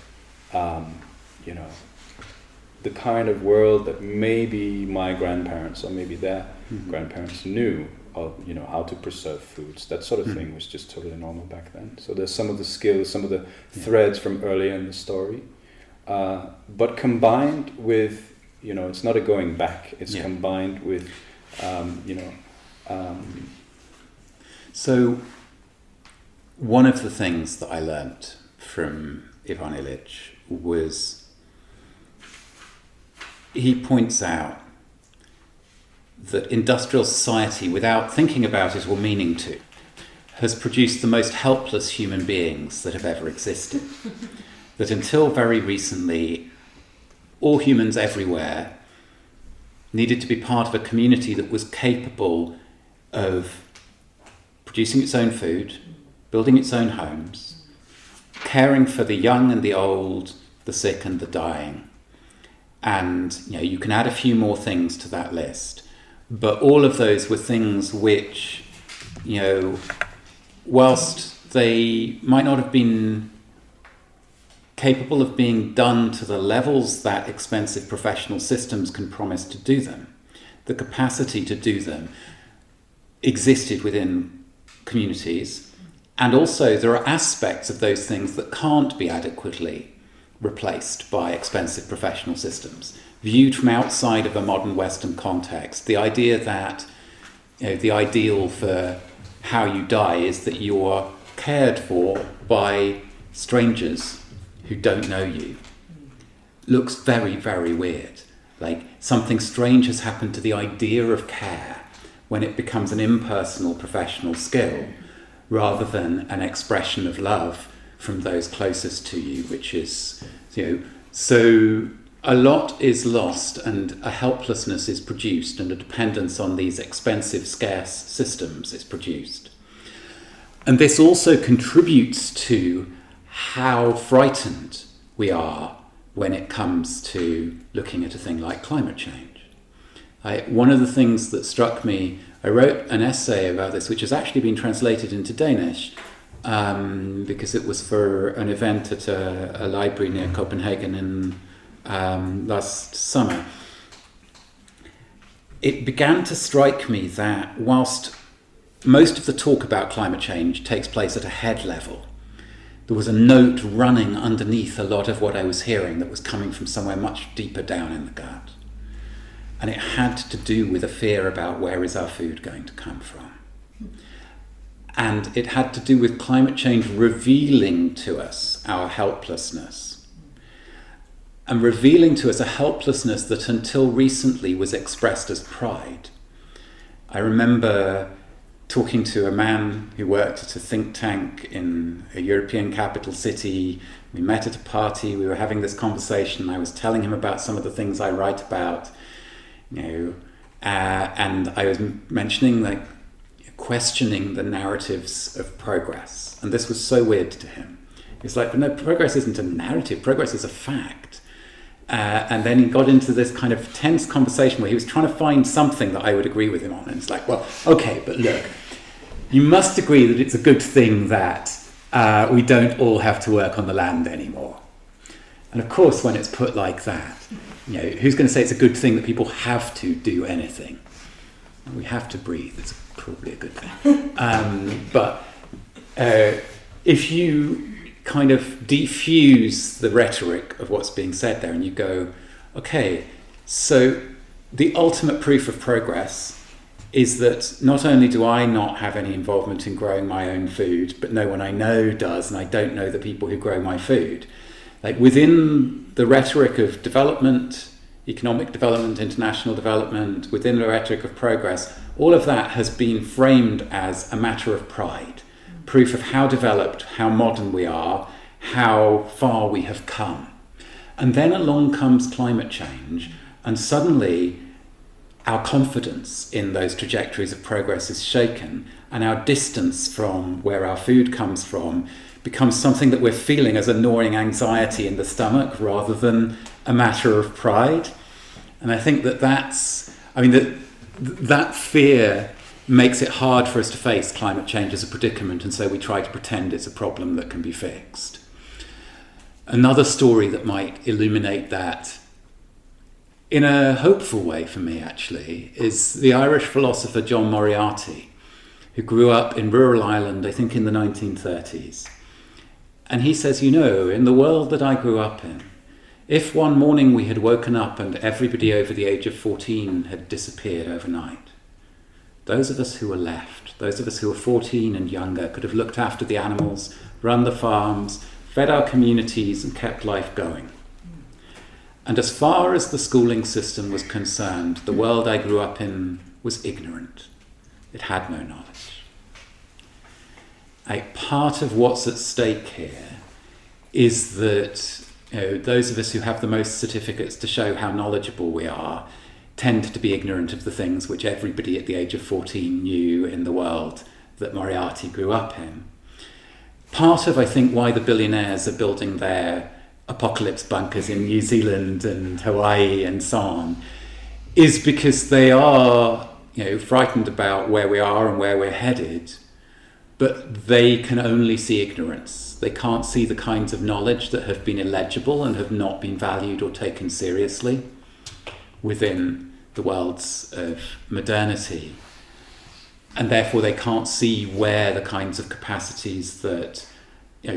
the kind of world that maybe my grandparents or maybe their grandparents knew of, how to preserve foods. That sort of thing was just totally normal back then. So there's some of the skills, some of the threads from earlier in the story, but combined with, it's not a going back. It's combined with, So one of the things that I learnt from Ivan Illich was, he points out that industrial society, without thinking about it or meaning to, has produced the most helpless human beings that have ever existed. That until very recently, all humans everywhere needed to be part of a community that was capable of producing its own food, building its own homes, caring for the young and the old, the sick and the dying. And you can add a few more things to that list. But all of those were things which, whilst they might not have been capable of being done to the levels that expensive professional systems can promise to do them, the capacity to do them existed within communities. And also there are aspects of those things that can't be adequately replaced by expensive professional systems. Viewed from outside of a modern Western context, the idea that the ideal for how you die is that you are cared for by strangers who don't know you looks very, very weird. Like something strange has happened to the idea of care when it becomes an impersonal professional skill rather than an expression of love from those closest to you, which is, so a lot is lost and a helplessness is produced and a dependence on these expensive, scarce systems is produced. And this also contributes to how frightened we are when it comes to looking at a thing like climate change. One of the things that struck me, I wrote an essay about this, which has actually been translated into Danish, because it was for an event at a library near Copenhagen in last summer. It began to strike me that whilst most of the talk about climate change takes place at a head level, there was a note running underneath a lot of what I was hearing that was coming from somewhere much deeper down in the gut. And it had to do with a fear about where is our food going to come from. And it had to do with climate change revealing to us our helplessness. And revealing to us a helplessness that until recently was expressed as pride. I remember talking to a man who worked at a think tank in a European capital city. We met at a party, we were having this conversation. I was telling him about some of the things I write about, and I was mentioning questioning the narratives of progress. And this was so weird to him. It's like, but no, progress isn't a narrative, progress is a fact. And then he got into this kind of tense conversation where he was trying to find something that I would agree with him on. And it's like, well, okay, but look, you must agree that it's a good thing that we don't all have to work on the land anymore. And of course, when it's put like that, who's going to say it's a good thing that people have to do anything? We have to breathe. It's probably a good thing. But if you kind of defuse the rhetoric of what's being said there and you go, okay, so the ultimate proof of progress is that not only do I not have any involvement in growing my own food, but no one I know does, and I don't know the people who grow my food. Like within the rhetoric of development, economic development, international development, within the rhetoric of progress, all of that has been framed as a matter of pride. Proof of how developed, how modern we are, how far we have come. And then along comes climate change, and suddenly our confidence in those trajectories of progress is shaken, and our distance from where our food comes from becomes something that we're feeling as a gnawing anxiety in the stomach rather than a matter of pride. And I think that fear makes it hard for us to face climate change as a predicament, and so we try to pretend it's a problem that can be fixed. Another story that might illuminate that in a hopeful way for me, actually, is the Irish philosopher John Moriarty, who grew up in rural Ireland, I think in the 1930s. And he says, in the world that I grew up in, if one morning we had woken up and everybody over the age of 14 had disappeared overnight, those of us who were left, those of us who were 14 and younger, could have looked after the animals, run the farms, fed our communities, and kept life going. And as far as the schooling system was concerned, the world I grew up in was ignorant. It had no knowledge. Part of what's at stake here is that those of us who have the most certificates to show how knowledgeable we are tend to be ignorant of the things which everybody at the age of 14 knew in the world that Moriarty grew up in. Part of, I think, why the billionaires are building their apocalypse bunkers in New Zealand and Hawaii and so on is because they are, frightened about where we are and where we're headed, but they can only see ignorance. They can't see the kinds of knowledge that have been illegible and have not been valued or taken seriously within the worlds of modernity. And therefore they can't see where the kinds of capacities that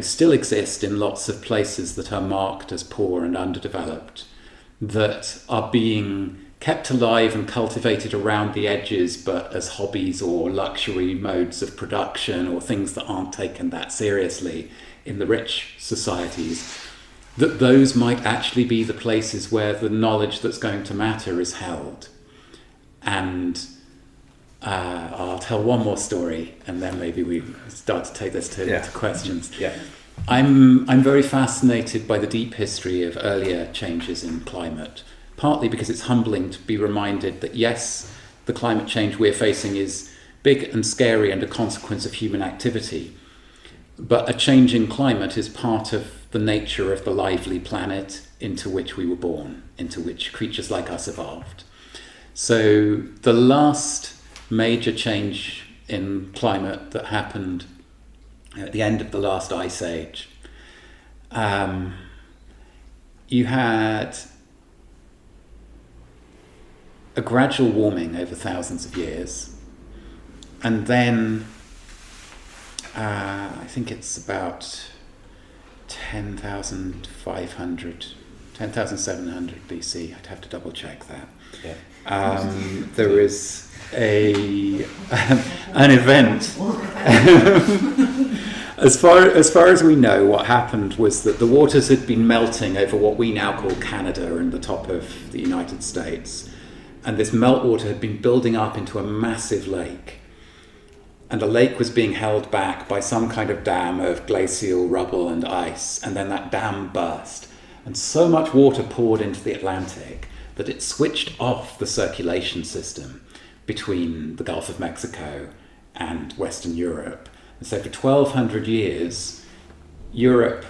still exist in lots of places that are marked as poor and underdeveloped, that are being kept alive and cultivated around the edges, but as hobbies or luxury modes of production or things that aren't taken that seriously in the rich societies, that those might actually be the places where the knowledge that's going to matter is held. And I'll tell one more story, and then maybe we start to take this to questions. Yeah. I'm very fascinated by the deep history of earlier changes in climate, partly because it's humbling to be reminded that yes, the climate change we're facing is big and scary and a consequence of human activity, but a changing climate is part of the nature of the lively planet into which we were born, into which creatures like us evolved. So the last major change in climate that happened at the end of the last ice age, you had a gradual warming over thousands of years, and then I think it's about 10,700 BC. I'd have to double check that. Yeah. There is an event. As far as we know, what happened was that the waters had been melting over what we now call Canada and the top of the United States, and this meltwater had been building up into a massive lake, and the lake was being held back by some kind of dam of glacial rubble and ice, and then that dam burst, and so much water poured into the Atlantic that it switched off the circulation system between the Gulf of Mexico and Western Europe. And so for 1,200 years, Europe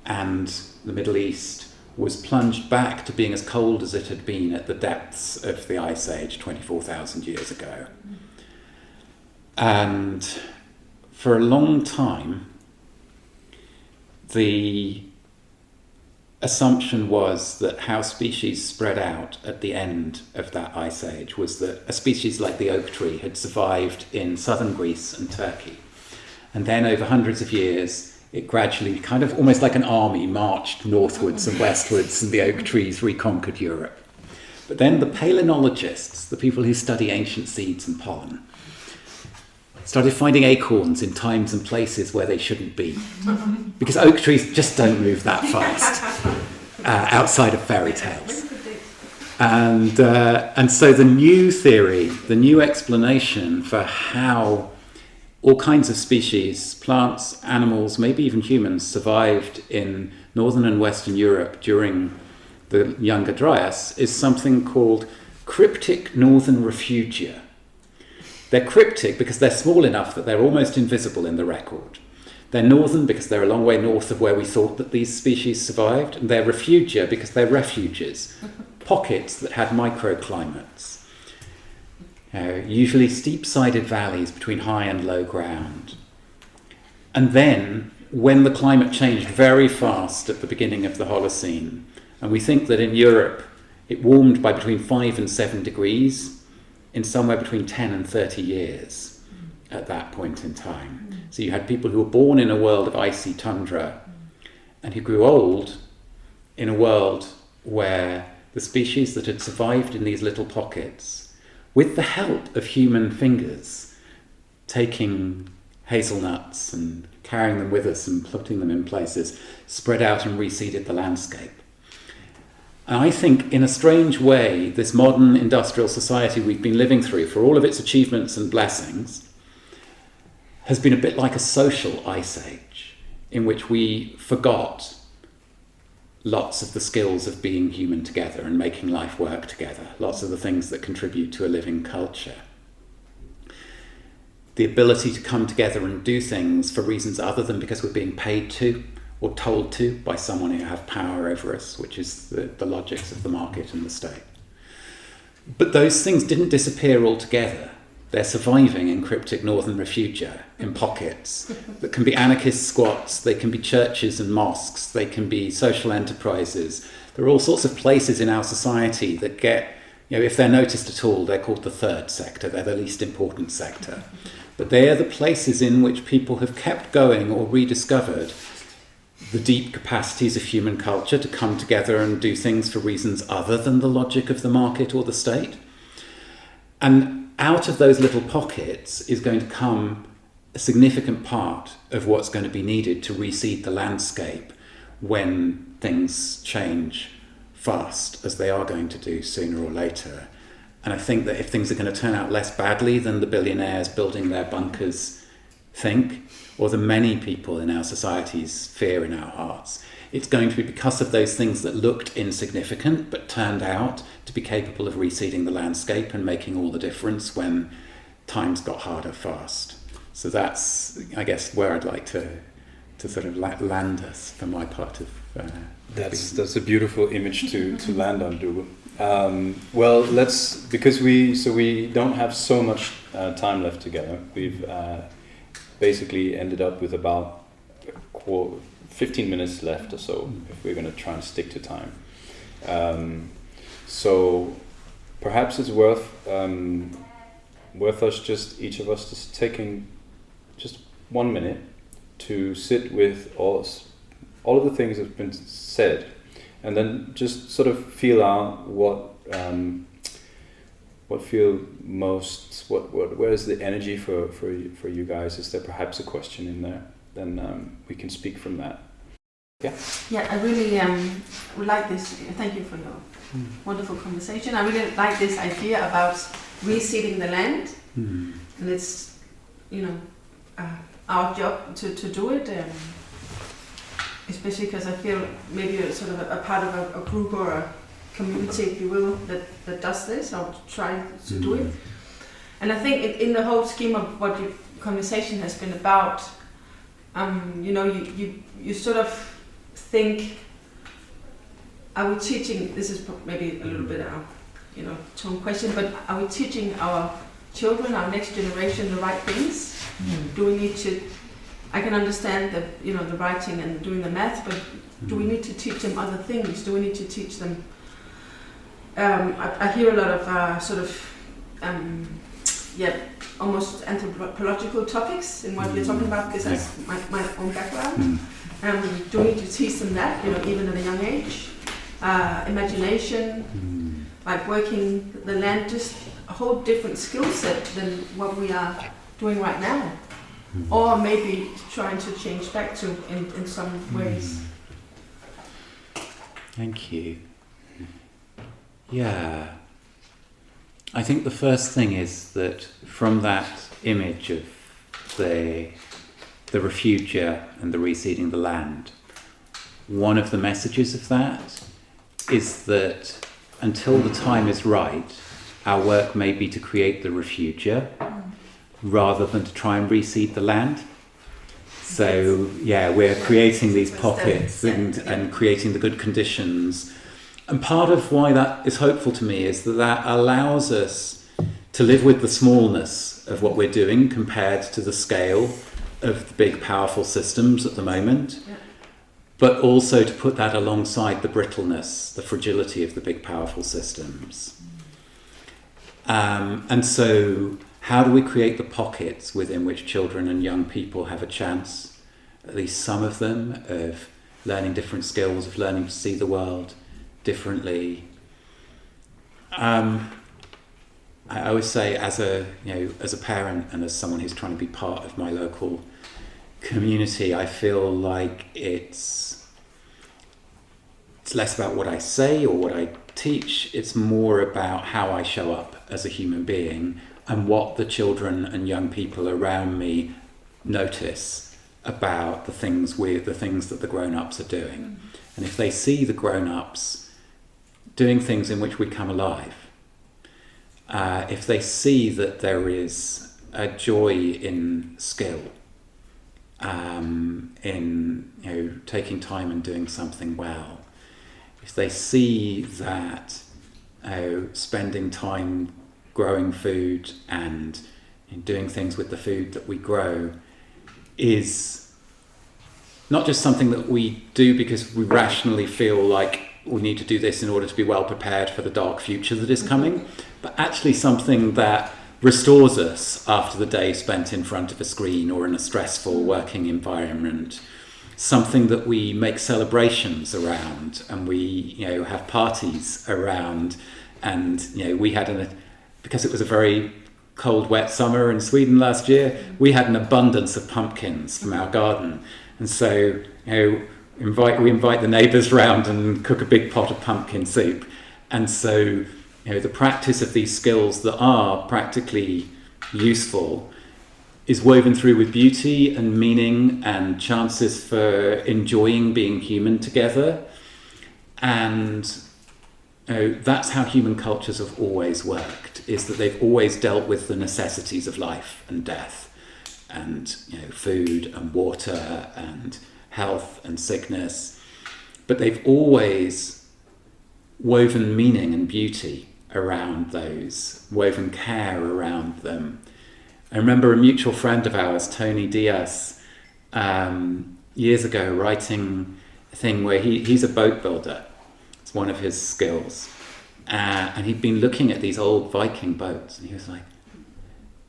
and the Middle East was plunged back to being as cold as it had been at the depths of the Ice Age 24,000 years ago. And for a long time, the assumption was that how species spread out at the end of that ice age was that a species like the oak tree had survived in southern Greece and Turkey. And then over hundreds of years, it gradually, kind of almost like an army, marched northwards and westwards, and the oak trees reconquered Europe. But then the palynologists, the people who study ancient seeds and pollen, started finding acorns in times and places where they shouldn't be, because oak trees just don't move that fast outside of fairy tales. And so the new theory, the new explanation for how all kinds of species, plants, animals, maybe even humans, survived in northern and western Europe during the Younger Dryas is something called cryptic northern refugia. They're cryptic because they're small enough that they're almost invisible in the record. They're northern because they're a long way north of where we thought that these species survived, and they're refugia because they're refuges, pockets that had microclimates, usually steep-sided valleys between high and low ground. And then, when the climate changed very fast at the beginning of the Holocene, and we think that in Europe it warmed by between 5 and 7 degrees in somewhere between 10 and 30 years at that point in time. So you had people who were born in a world of icy tundra and who grew old in a world where the species that had survived in these little pockets, with the help of human fingers, taking hazelnuts and carrying them with us and putting them in places, spread out and reseeded the landscape. And I think, in a strange way, this modern industrial society we've been living through, for all of its achievements and blessings, has been a bit like a social ice age, in which we forgot lots of the skills of being human together and making life work together, lots of the things that contribute to a living culture. The ability to come together and do things for reasons other than because we're being paid to or told to by someone who have power over us, which is the logics of the market and the state. But those things didn't disappear altogether. They're surviving in cryptic northern refugia, in pockets that can be anarchist squats, they can be churches and mosques, they can be social enterprises. There are all sorts of places in our society that get, if they're noticed at all, they're called the third sector, they're the least important sector. But they are the places in which people have kept going or rediscovered the deep capacities of human culture to come together and do things for reasons other than the logic of the market or the state. And out of those little pockets is going to come a significant part of what's going to be needed to reseed the landscape when things change fast, as they are going to do sooner or later. And I think that if things are going to turn out less badly than the billionaires building their bunkers think, or the many people in our societies fear in our hearts, it's going to be because of those things that looked insignificant but turned out to be capable of reseeding the landscape and making all the difference when times got harder fast. So that's, I guess, where I'd like to sort of land us for my part of that's a beautiful image to land on, Dougald. Well, because we don't have so much time left together. We've basically ended up with about 15 minutes left or so, if we're going to try and stick to time. So perhaps it's worth us each of us just taking just 1 minute to sit with all of the things that have been said, and then just sort of feel out where is the energy for you guys? Is there perhaps a question in there? Then we can speak from that. Yeah. Yeah, I really would like this. Thank you for your wonderful conversation. I really like this idea about reseeding the land, and it's our job to do it. Especially because I feel maybe you're sort of a part of a group or a community, if you will, that does this or try to do it. And I think in the whole scheme of what your conversation has been about, you sort of think, are we teaching, this is maybe a little bit a tone question, but are we teaching our children, our next generation, the right things? Do we need to, I can understand the writing and doing the math, but do we need to teach them other things? Do we need to teach them, I hear a lot of almost anthropological topics in what you're talking about, because that's my own background. Do we need to teach them that, even at a young age? Imagination, like working the land, just a whole different skill set than what we are doing right now. Or maybe trying to change back to in some ways. Thank you. Yeah. I think the first thing is that from that image of the refugia and the reseeding the land, one of the messages of that is that until the time is right, our work may be to create the refugia rather than to try and reseed the land. So yeah, we're creating these pockets and creating the good conditions. And part of why that is hopeful to me is that allows us to live with the smallness of what we're doing compared to the scale of the big powerful systems at the moment, but also to put that alongside the brittleness, the fragility of the big powerful systems. And so how do we create the pockets within which children and young people have a chance, at least some of them, of learning different skills, of learning to see the world differently? I always say, as a parent and as someone who's trying to be part of my local community, I feel like it's less about what I say or what I teach. It's more about how I show up as a human being and what the children and young people around me notice about the things that the grown-ups are doing. And if they see the grown-ups doing things in which we come alive, if they see that there is a joy in skill, in taking time and doing something well, if they see that spending time growing food and doing things with the food that we grow is not just something that we do because we rationally feel like we need to do this in order to be well prepared for the dark future that is coming, but actually something that restores us after the day spent in front of a screen or in a stressful working environment, something that we make celebrations around and we have parties around. And we had because it was a very cold, wet summer in Sweden last year, we had an abundance of pumpkins from our garden, and so we invite the neighbours round and cook a big pot of pumpkin soup. And so the practice of these skills that are practically useful is woven through with beauty and meaning and chances for enjoying being human together. And that's how human cultures have always worked, is that they've always dealt with the necessities of life and death and food and water and health and sickness, but they've always woven meaning and beauty around those, woven care around them. I remember a mutual friend of ours, Tony Diaz, years ago writing a thing where he's a boat builder. It's one of his skills. And he'd been looking at these old Viking boats and he was like,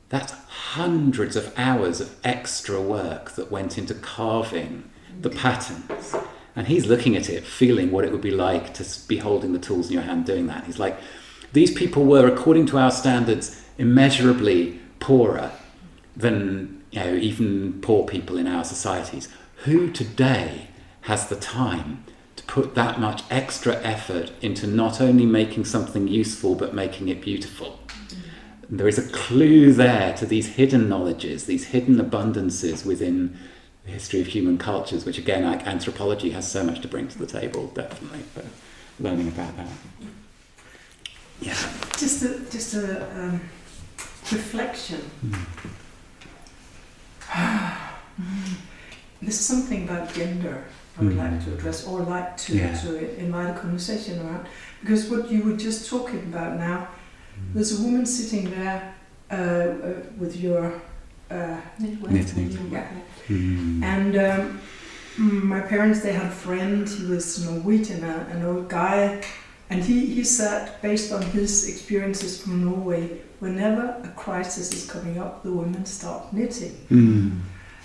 that's hundreds of hours of extra work that went into carving the patterns. And he's looking at it, feeling what it would be like to be holding the tools in your hand doing that. He's like, these people were, according to our standards, immeasurably poorer than even poor people in our societies. Who today has the time to put that much extra effort into not only making something useful but making it beautiful? And there is a clue there to these hidden knowledges, these hidden abundances within the history of human cultures, which again, like anthropology, has so much to bring to the table, definitely, for learning about that. Yeah. Just a reflection. There's something about gender I would like to address, or like to invite a conversation around, because what you were just talking about now, there's a woman sitting there with your knitting. Yeah. And my parents, they had a friend, he was Norwegian, an old guy, and he said, based on his experiences from Norway, whenever a crisis is coming up, the women start knitting.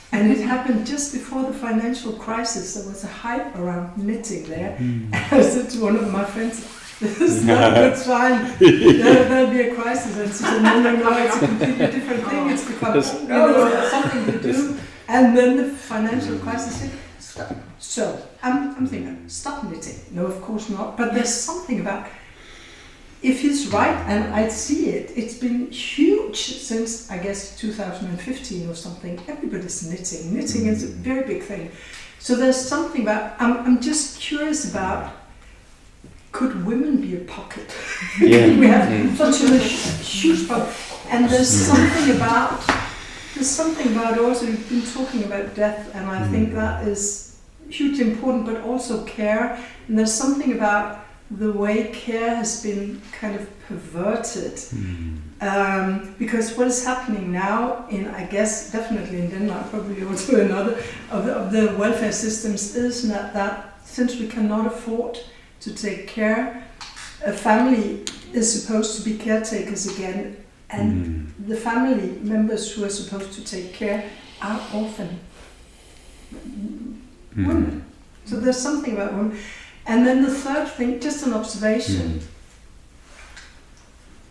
And it happened just before the financial crisis. There was a hype around knitting there. And I said to one of my friends, this is not a good sign. There'll be a crisis. And she said, no, it's a completely different thing. It's become something to do. And then the financial crisis hit. Stop. So I'm thinking, stop knitting. No, of course not. But there's something about, if he's right, and I see it, it's been huge since, I guess, 2015 or something. Everybody's knitting. Knitting is a very big thing. So there's something about, I'm just curious about, could women be a pocket? Yeah. We have such a huge pocket. And there's something about also, you've been talking about death, and I think that is hugely important, but also care. And there's something about the way care has been kind of perverted. Because what is happening now I guess definitely in Denmark, probably also in other of the welfare systems, is that since we cannot afford to take care, a family is supposed to be caretakers again, and the family members who are supposed to take care are often women. So there's something about women. And then the third thing, just an observation.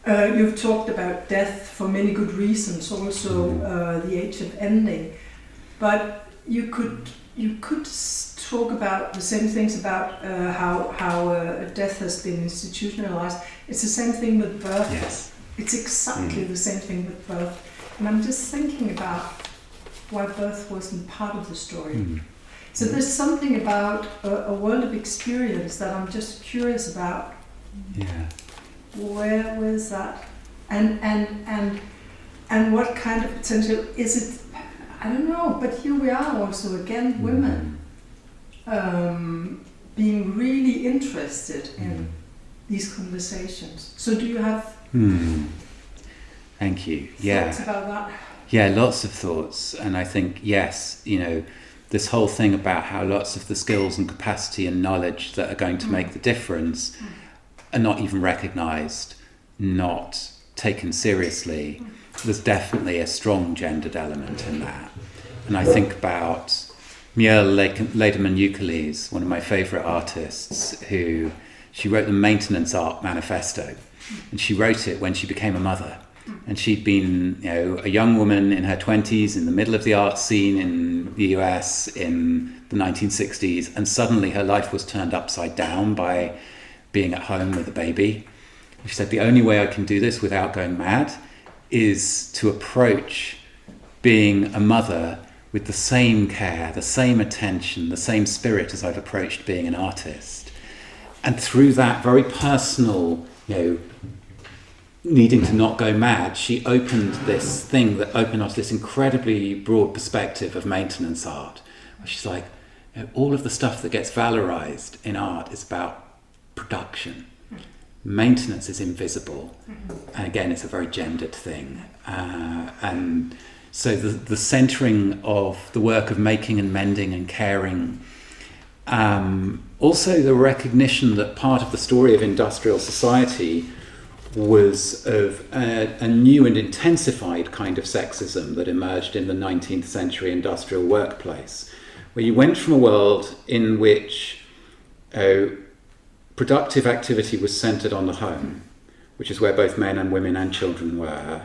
You've talked about death for many good reasons, also the age of ending. But you could talk about the same things about how death has been institutionalized. It's the same thing with birth. Yes. It's exactly the same thing with birth. And I'm just thinking about why birth wasn't part of the story. So there's something about a world of experience that I'm just curious about. Yeah. Where was that? And what kind of potential is it? I don't know, but here we are also again, women being really interested in these conversations. So do you have Thank you. thoughts about that? Yeah, lots of thoughts. And I think, yes, this whole thing about how lots of the skills and capacity and knowledge that are going to make the difference are not even recognised, not taken seriously. There's definitely a strong gendered element in that. And I think about Muriel Lederman-Ukeles, one of my favourite artists, she wrote the Maintenance Art Manifesto, and she wrote it when she became a mother. And she'd been, a young woman in her 20s in the middle of the art scene in the US in the 1960s, and suddenly her life was turned upside down by being at home with a baby. She said, the only way I can do this without going mad is to approach being a mother with the same care, the same attention, the same spirit as I've approached being an artist. And through that very personal, needing to not go mad, she opened this thing that opened up this incredibly broad perspective of maintenance art. Where she's like, all of the stuff that gets valorized in art is about production. Maintenance is invisible. And again, it's a very gendered thing. And so the centering of the work of making and mending and caring, also the recognition that part of the story of industrial society was of a new and intensified kind of sexism that emerged in the 19th century industrial workplace, where you went from a world in which productive activity was centred on the home, which is where both men and women and children were,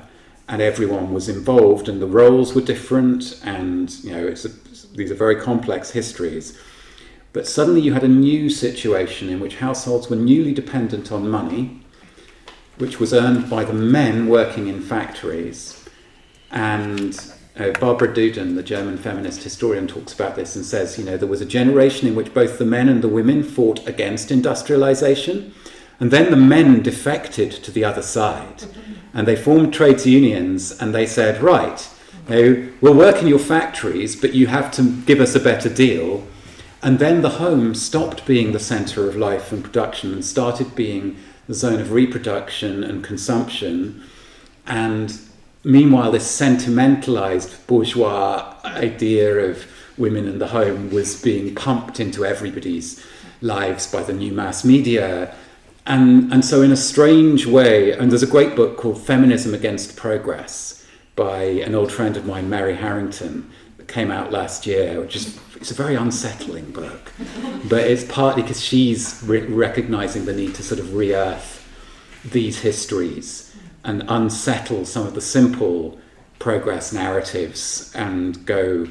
and everyone was involved, and the roles were different, and these are very complex histories. But suddenly you had a new situation in which households were newly dependent on money, which was earned by the men working in factories. And Barbara Duden, the German feminist historian, talks about this and says, there was a generation in which both the men and the women fought against industrialization, and then the men defected to the other side. And they formed trades unions, and they said, right, we'll work in your factories, but you have to give us a better deal. And then the home stopped being the centre of life and production and started being the zone of reproduction and consumption. And meanwhile, this sentimentalized bourgeois idea of women in the home was being pumped into everybody's lives by the new mass media. And so in a strange way, and there's a great book called Feminism Against Progress by an old friend of mine, Mary Harrington, that came out last year, which is it's a very unsettling book. But it's partly because she's recognizing the need to sort of re-earth these histories and unsettle some of the simple progress narratives and go,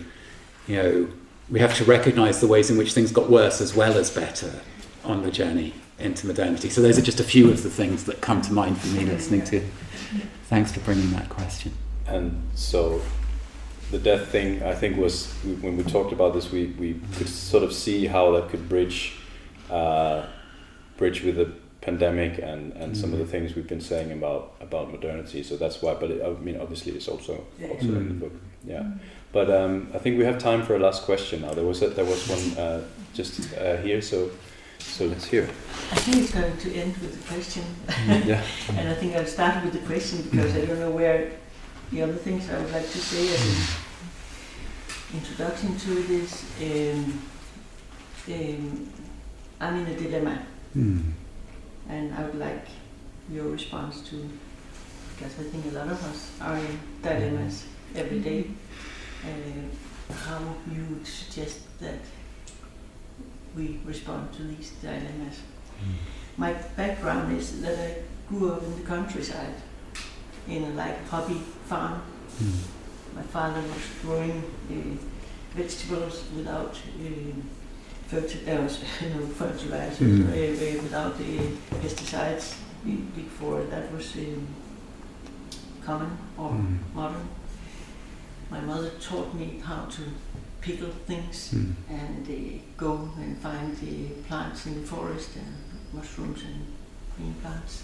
we have to recognize the ways in which things got worse as well as better on the journey into modernity. So those are just a few of the things that come to mind for me listening to. Thanks for bringing that question. And so the death thing, I think, was, when we talked about this, we could sort of see how that could bridge bridge with the pandemic and some of the things we've been saying about modernity. So that's why. But I mean, obviously, it's also in the book. Yeah. But I think we have time for a last question now. There was one just here. So let's hear. I think it's going to end with a question. Yeah. And I think I'll start with the question because I don't know where the other things I would like to say as an introduction to it is I'm in a dilemma. And I would like your response to, because I think a lot of us are in dilemmas every day. How you would suggest that we respond to these dilemmas. My background is that I grew up in the countryside in a hobby farm. My father was growing vegetables without fertilizers, without pesticides before that was common or modern. My mother taught me how to pickle things and go and find plants in the forest and mushrooms and green plants.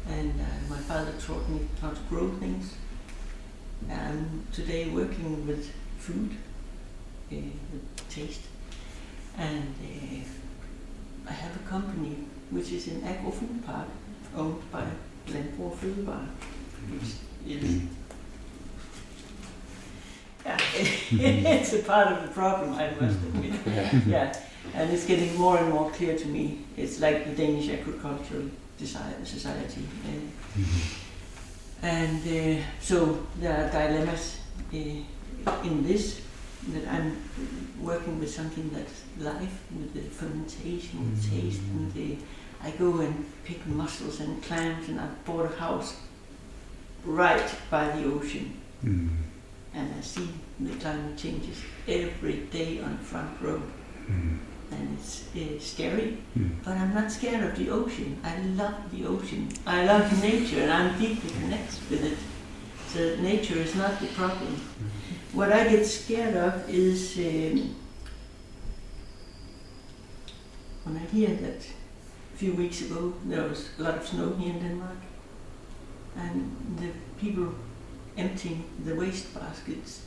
And my father taught me how to grow things. I'm today working with food, with taste. And I have a company which is an agro-food park owned by Landbrug Fødevarer, which is it's a part of the problem, I must admit. Yeah, and it's getting more and more clear to me. It's like the Danish Agricultural Society. And so there are dilemmas in this, that I'm working with something that's live, with the fermentation, with taste, and I go and pick mussels and clams, and I've bought a house right by the ocean. And I see the climate changes every day on the front row. And it's scary, but I'm not scared of the ocean. I love the ocean. I love nature, and I'm deeply connected with it. So nature is not the problem. What I get scared of is when I hear that a few weeks ago there was a lot of snow here in Denmark, and the people emptying the waste baskets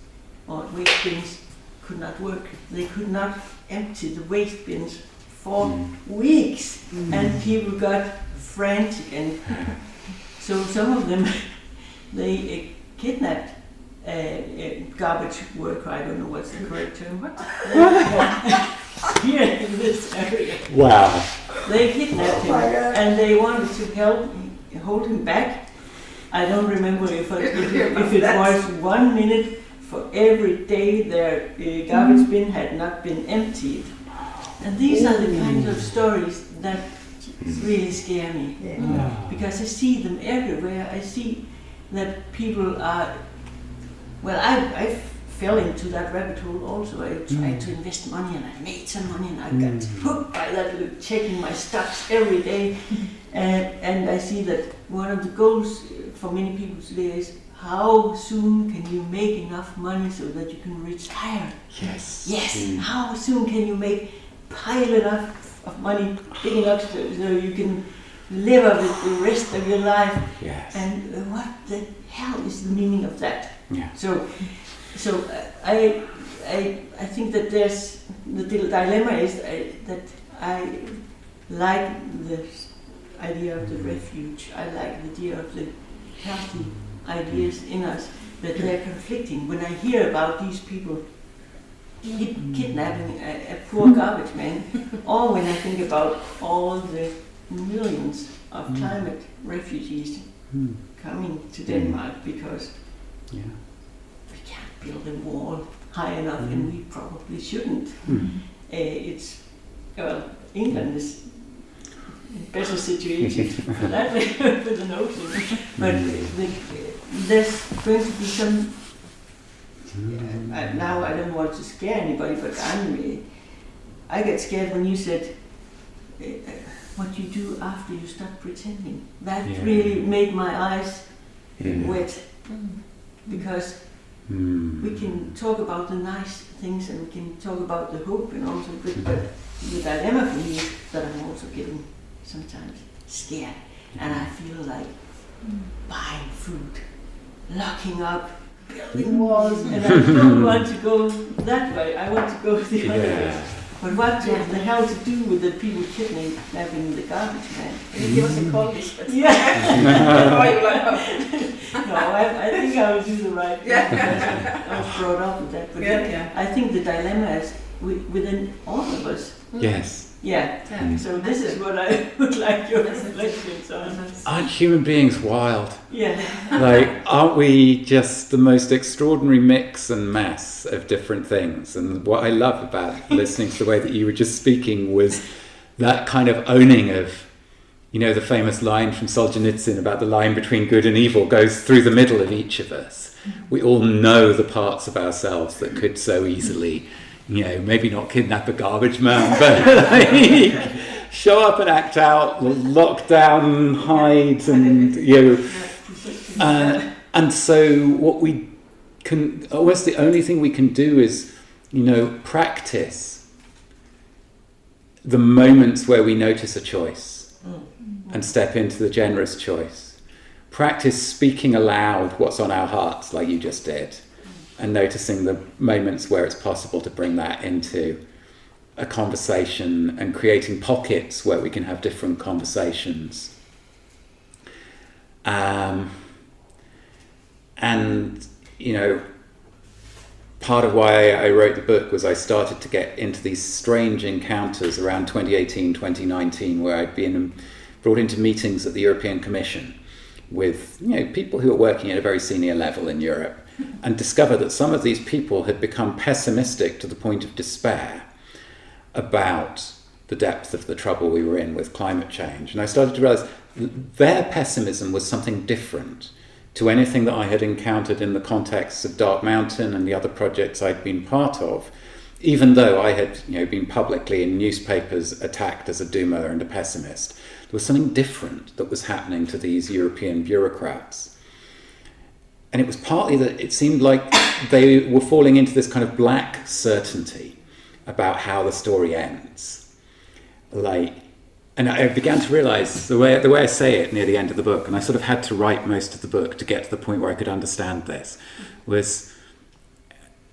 or waste bins could not work. They could not empty the waste bins for weeks, and people got frantic, and so some of them they kidnapped garbage worker. I don't know what's the correct term. Here in this area. Wow. They kidnapped him, and they wanted to hold him back. I don't remember if it was 1 minute for every day their garbage bin had not been emptied. And these are the kinds of stories that really scare me. Because I see them everywhere. I see that people are, well, I fell into that rabbit hole also. I tried to invest money, and I made some money, and I got hooked by that, checking my stocks every day. And I see that one of the goals for many people today is, how soon can you make enough money so that you can retire? Yes. How soon can you pile enough of money, big enough so you can live of it the rest of your life? Yes. And what the hell is the meaning of that? Yeah. So I think that there's the dilemma is that I like the idea of the refuge. I like the idea of the healthy ideas in us, but they're conflicting. When I hear about these people kidnapping a poor garbage man, or when I think about all the millions of climate refugees coming to Denmark because we can't build a wall high enough, and we probably shouldn't. England is in a better situation for that with an ocean, but there's going to be some. Now I don't want to scare anybody, but I get scared when you said what you do after you stop pretending. That really made my eyes wet, because we can talk about the nice things, and we can talk about the hope and also, but the dilemma for me is that I'm also getting sometimes scared, and I feel like buying food, locking up, building walls, and I don't want to go that way. I want to go the other way. But what the hell to do with the people kidnapping the garbage man? Can you give us a call, Lisbeth? Yeah. No, I think I will do the right thing. I was brought up with that. But I think the dilemma is within all of us. Yes. Yeah. So this is what I would like your reflections on. Aren't human beings wild? Yeah. Like, aren't we just the most extraordinary mix and mass of different things? And what I love about listening to the way that you were just speaking was that kind of owning of, you know, the famous line from Solzhenitsyn about the line between good and evil goes through the middle of each of us. We all know the parts of ourselves that could so easily, you know, maybe not kidnap a garbage man, but like, show up and act out, lock down, hide, and, you know, and so what we can, almost the only thing we can do is, you know, practice the moments where we notice a choice and step into the generous choice. Practice speaking aloud what's on our hearts, like you just did, and noticing the moments where it's possible to bring that into a conversation and creating pockets where we can have different conversations. And, you know, part of why I wrote the book was I started to get into these strange encounters around 2018, 2019, where I'd been brought into meetings at the European Commission with, you know, people who are working at a very senior level in Europe, and discover that some of these people had become pessimistic to the point of despair about the depth of the trouble we were in with climate change. And I started to realize their pessimism was something different to anything that I had encountered in the context of Dark Mountain and the other projects I'd been part of, even though I had, you know, been publicly in newspapers attacked as a doomer and a pessimist. There was something different that was happening to these European bureaucrats. And it was partly that it seemed like they were falling into this kind of black certainty about how the story ends. Like, and I began to realize the way I say it near the end of the book, and I sort of had to write most of the book to get to the point where I could understand this, was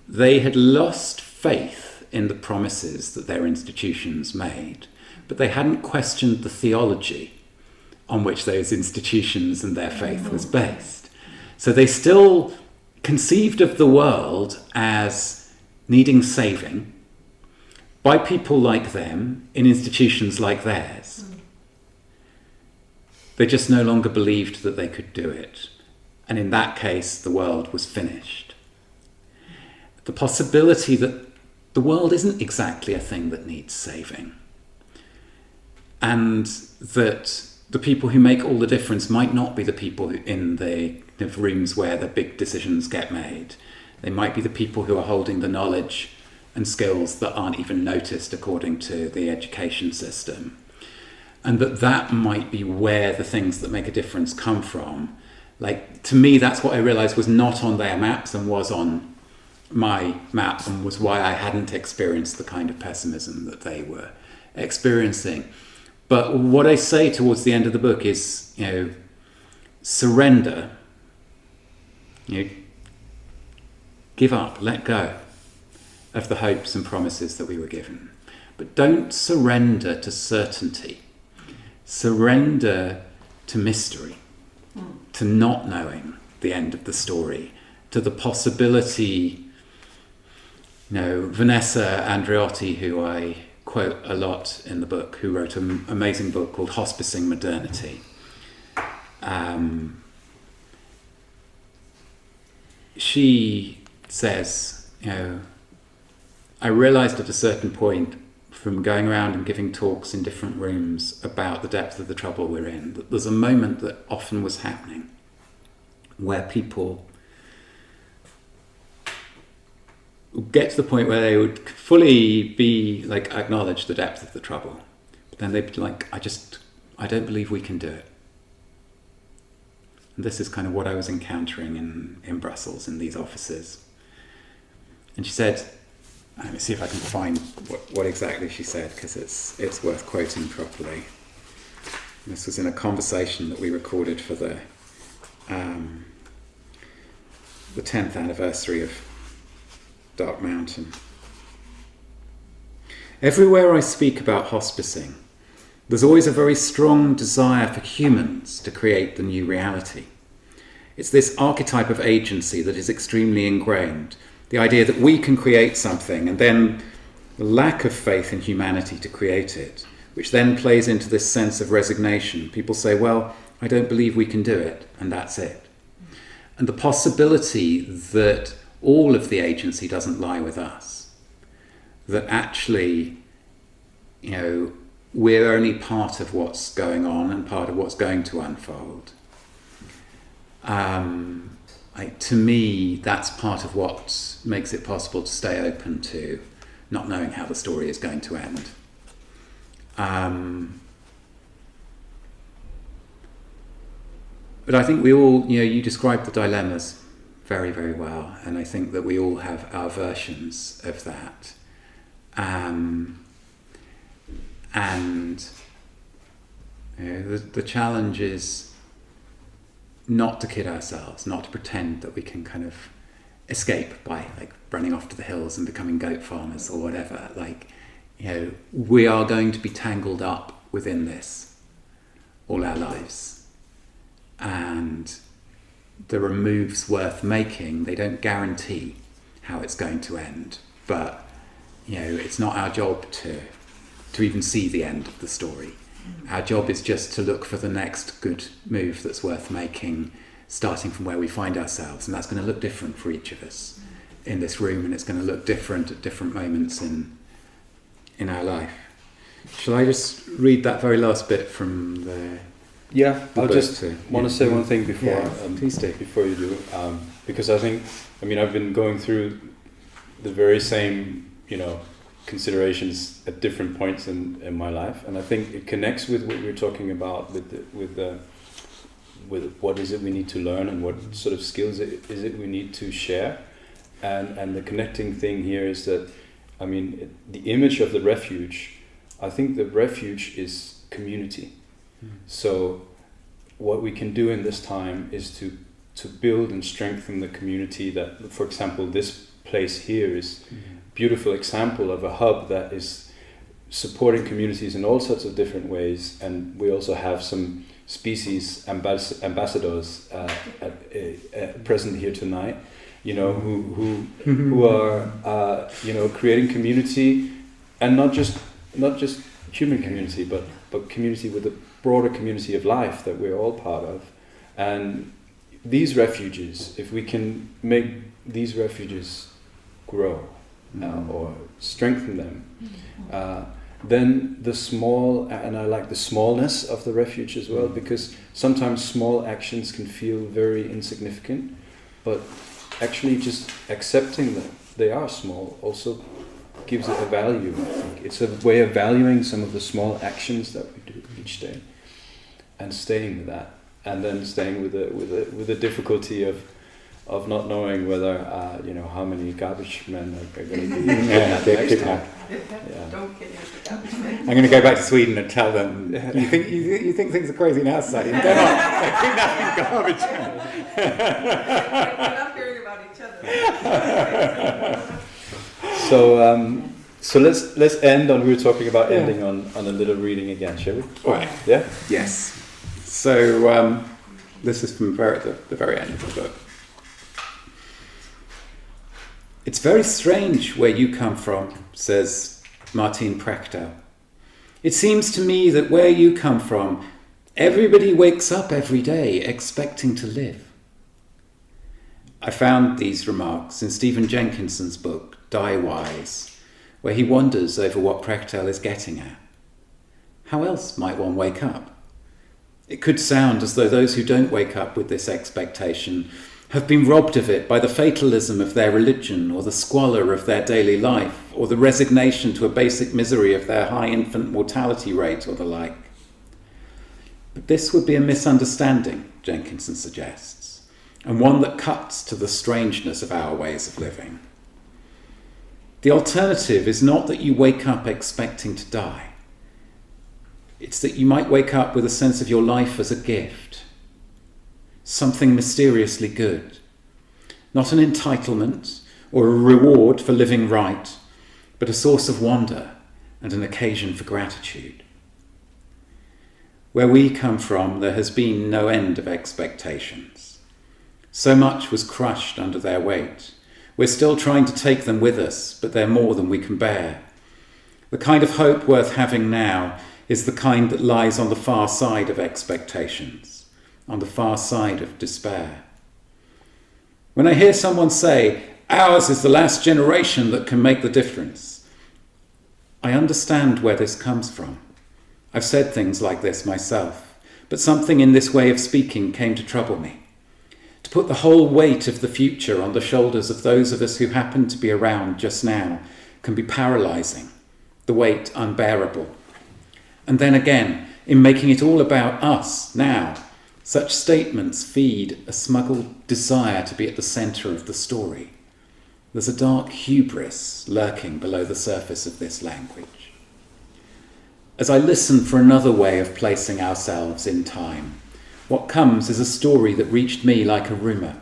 they had lost faith in the promises that their institutions made, but they hadn't questioned the theology on which those institutions and their faith was based. So they still conceived of the world as needing saving by people like them in institutions like theirs. They just no longer believed that they could do it. And in that case, the world was finished. The possibility that the world isn't exactly a thing that needs saving, and that the people who make all the difference might not be the people in the rooms where the big decisions get made. They might be the people who are holding the knowledge and skills that aren't even noticed according to the education system. And that might be where the things that make a difference come from. Like, to me, that's what I realized was not on their maps and was on my map, and was why I hadn't experienced the kind of pessimism that they were experiencing. But what I say towards the end of the book is, you know, surrender, you know, give up, let go of the hopes and promises that we were given. But don't surrender to certainty. Surrender to mystery, to not knowing the end of the story, to the possibility. You know, Vanessa Andreotti, who I quote a lot in the book, who wrote an amazing book called Hospicing Modernity. She says, you know, I realized at a certain point from going around and giving talks in different rooms about the depth of the trouble we're in, that there's a moment that often was happening where people get to the point where they would fully be like, acknowledge the depth of the trouble, but then they'd be like, I don't believe we can do it. And this is kind of what I was encountering in Brussels in these offices. And she said, let me see if I can find what exactly she said, because it's worth quoting properly. This was in a conversation that we recorded for the 10th anniversary of Dark Mountain. Everywhere I speak about hospicing, there's always a very strong desire for humans to create the new reality. It's this archetype of agency that is extremely ingrained. The idea that we can create something, and then the lack of faith in humanity to create it, which then plays into this sense of resignation. People say, well, I don't believe we can do it, and that's it. And the possibility that all of the agency doesn't lie with us, that actually, we're only part of what's going on and part of what's going to unfold. To me, that's part of what makes it possible to stay open to not knowing how the story is going to end. But I think we all, you described the dilemmas very, very well, and I think that we all have our versions of that. The challenge is not to kid ourselves, not to pretend that we can kind of escape by running off to the hills and becoming goat farmers or whatever. We are going to be tangled up within this all our lives. And there are moves worth making. They don't guarantee how it's going to end, but it's not our job to even see the end of the story. Our job is just to look for the next good move that's worth making, starting from where we find ourselves, and that's going to look different for each of us in this room, and it's going to look different at different moments in our life. Shall I just read that very last bit from the? Yeah, I just want to say one thing before. Please do. Before you do, because I've been going through the very same, considerations at different points in my life, and I think it connects with what we're talking about with what is it we need to learn and what sort of skills is it we need to share, and the connecting thing here is that the image of the refuge. I think the refuge is community. So what we can do in this time is to build and strengthen the community. That, for example, this place here is a beautiful example of a hub that is supporting communities in all sorts of different ways, and we also have some species ambassadors present here tonight, who are creating community, and not just human community, but community with a broader community of life that we're all part of. And these refuges, if we can make these refuges grow or strengthen them, then the small, and I like the smallness of the refuge as well, because sometimes small actions can feel very insignificant, but actually just accepting that they are small also gives it a value. I think it's a way of valuing some of the small actions that we do each day, and staying with that, and then staying with the difficulty of not knowing whether how many garbage men are going to be next time. Don't get into garbage men. I'm going to go back to Sweden and tell them you think things are crazy in our side. In Denmark, they keep having garbage men. We're not hearing about each other. So let's end on. We were talking about ending on a little reading again, shall we? All right. Yeah. Yes. So this is from the very end of the book. It's very strange where you come from, says Martin Prechtel. It seems to me that where you come from, everybody wakes up every day expecting to live. I found these remarks in Stephen Jenkinson's book, Die Wise, where he wonders over what Prechtel is getting at. How else might one wake up? It could sound as though those who don't wake up with this expectation have been robbed of it by the fatalism of their religion, or the squalor of their daily life, or the resignation to a basic misery of their high infant mortality rate, or the like. But this would be a misunderstanding, Jenkinson suggests, and one that cuts to the strangeness of our ways of living. The alternative is not that you wake up expecting to die, It's that you might wake up with a sense of your life as a gift, something mysteriously good, not an entitlement or a reward for living right, but a source of wonder and an occasion for gratitude. Where we come from, there has been no end of expectations. So much was crushed under their weight. We're still trying to take them with us, but they're more than we can bear. The kind of hope worth having now is the kind that lies on the far side of expectations, on the far side of despair. When I hear someone say, ours is the last generation that can make the difference, I understand where this comes from. I've said things like this myself, but something in this way of speaking came to trouble me. To put the whole weight of the future on the shoulders of those of us who happen to be around just now can be paralysing, the weight unbearable. And then again, in making it all about us now, such statements feed a smuggled desire to be at the centre of the story. There's a dark hubris lurking below the surface of this language. As I listen for another way of placing ourselves in time, what comes is a story that reached me like a rumour.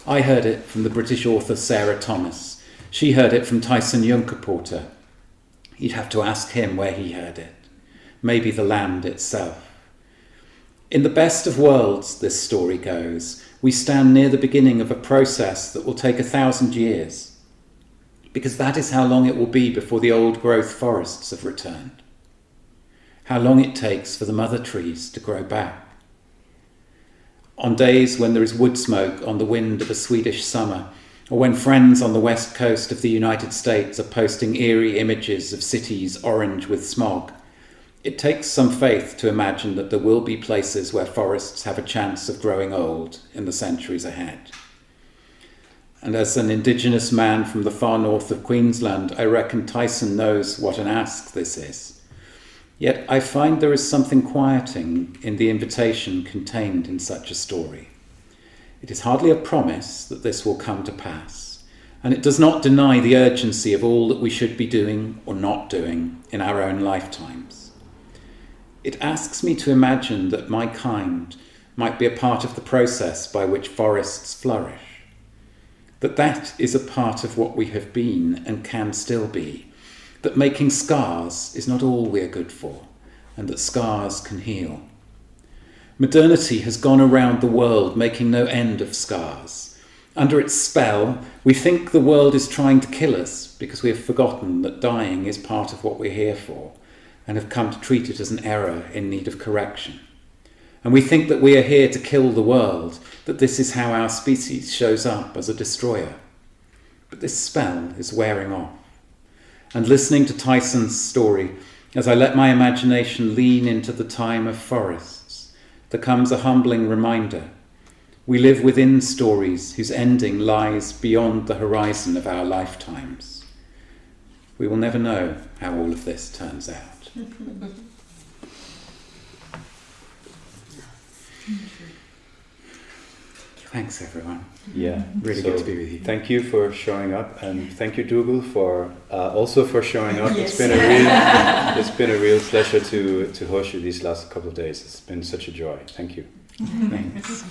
I heard it from the British author Sarah Thomas. She heard it from Tyson Yunkaporta. You'd have to ask him where he heard it. Maybe the land itself. In the best of worlds, this story goes, we stand near the beginning of a process that will take 1,000 years, because that is how long it will be before the old growth forests have returned. How long it takes for the mother trees to grow back. On days when there is wood smoke on the wind of a Swedish summer, or when friends on the west coast of the United States are posting eerie images of cities orange with smog, it takes some faith to imagine that there will be places where forests have a chance of growing old in the centuries ahead. And as an Indigenous man from the far north of Queensland, I reckon Tyson knows what an ask this is. Yet I find there is something quieting in the invitation contained in such a story. It is hardly a promise that this will come to pass, and it does not deny the urgency of all that we should be doing or not doing in our own lifetimes. It asks me to imagine that my kind might be a part of the process by which forests flourish, that is a part of what we have been and can still be, that making scars is not all we are good for, and that scars can heal. Modernity has gone around the world making no end of scars. Under its spell, we think the world is trying to kill us because we have forgotten that dying is part of what we're here for, and have come to treat it as an error in need of correction. And we think that we are here to kill the world, that this is how our species shows up as a destroyer. But this spell is wearing off. And listening to Tyson's story, as I let my imagination lean into the time of forests, there comes a humbling reminder. We live within stories whose ending lies beyond the horizon of our lifetimes. We will never know how all of this turns out. Thanks, everyone. Yeah, Really good to be with you. Thank you for showing up, and thank you, Dougald, for also for showing up. Yes. It's been a real pleasure to host you these last couple of days. It's been such a joy. Thank you. Thanks.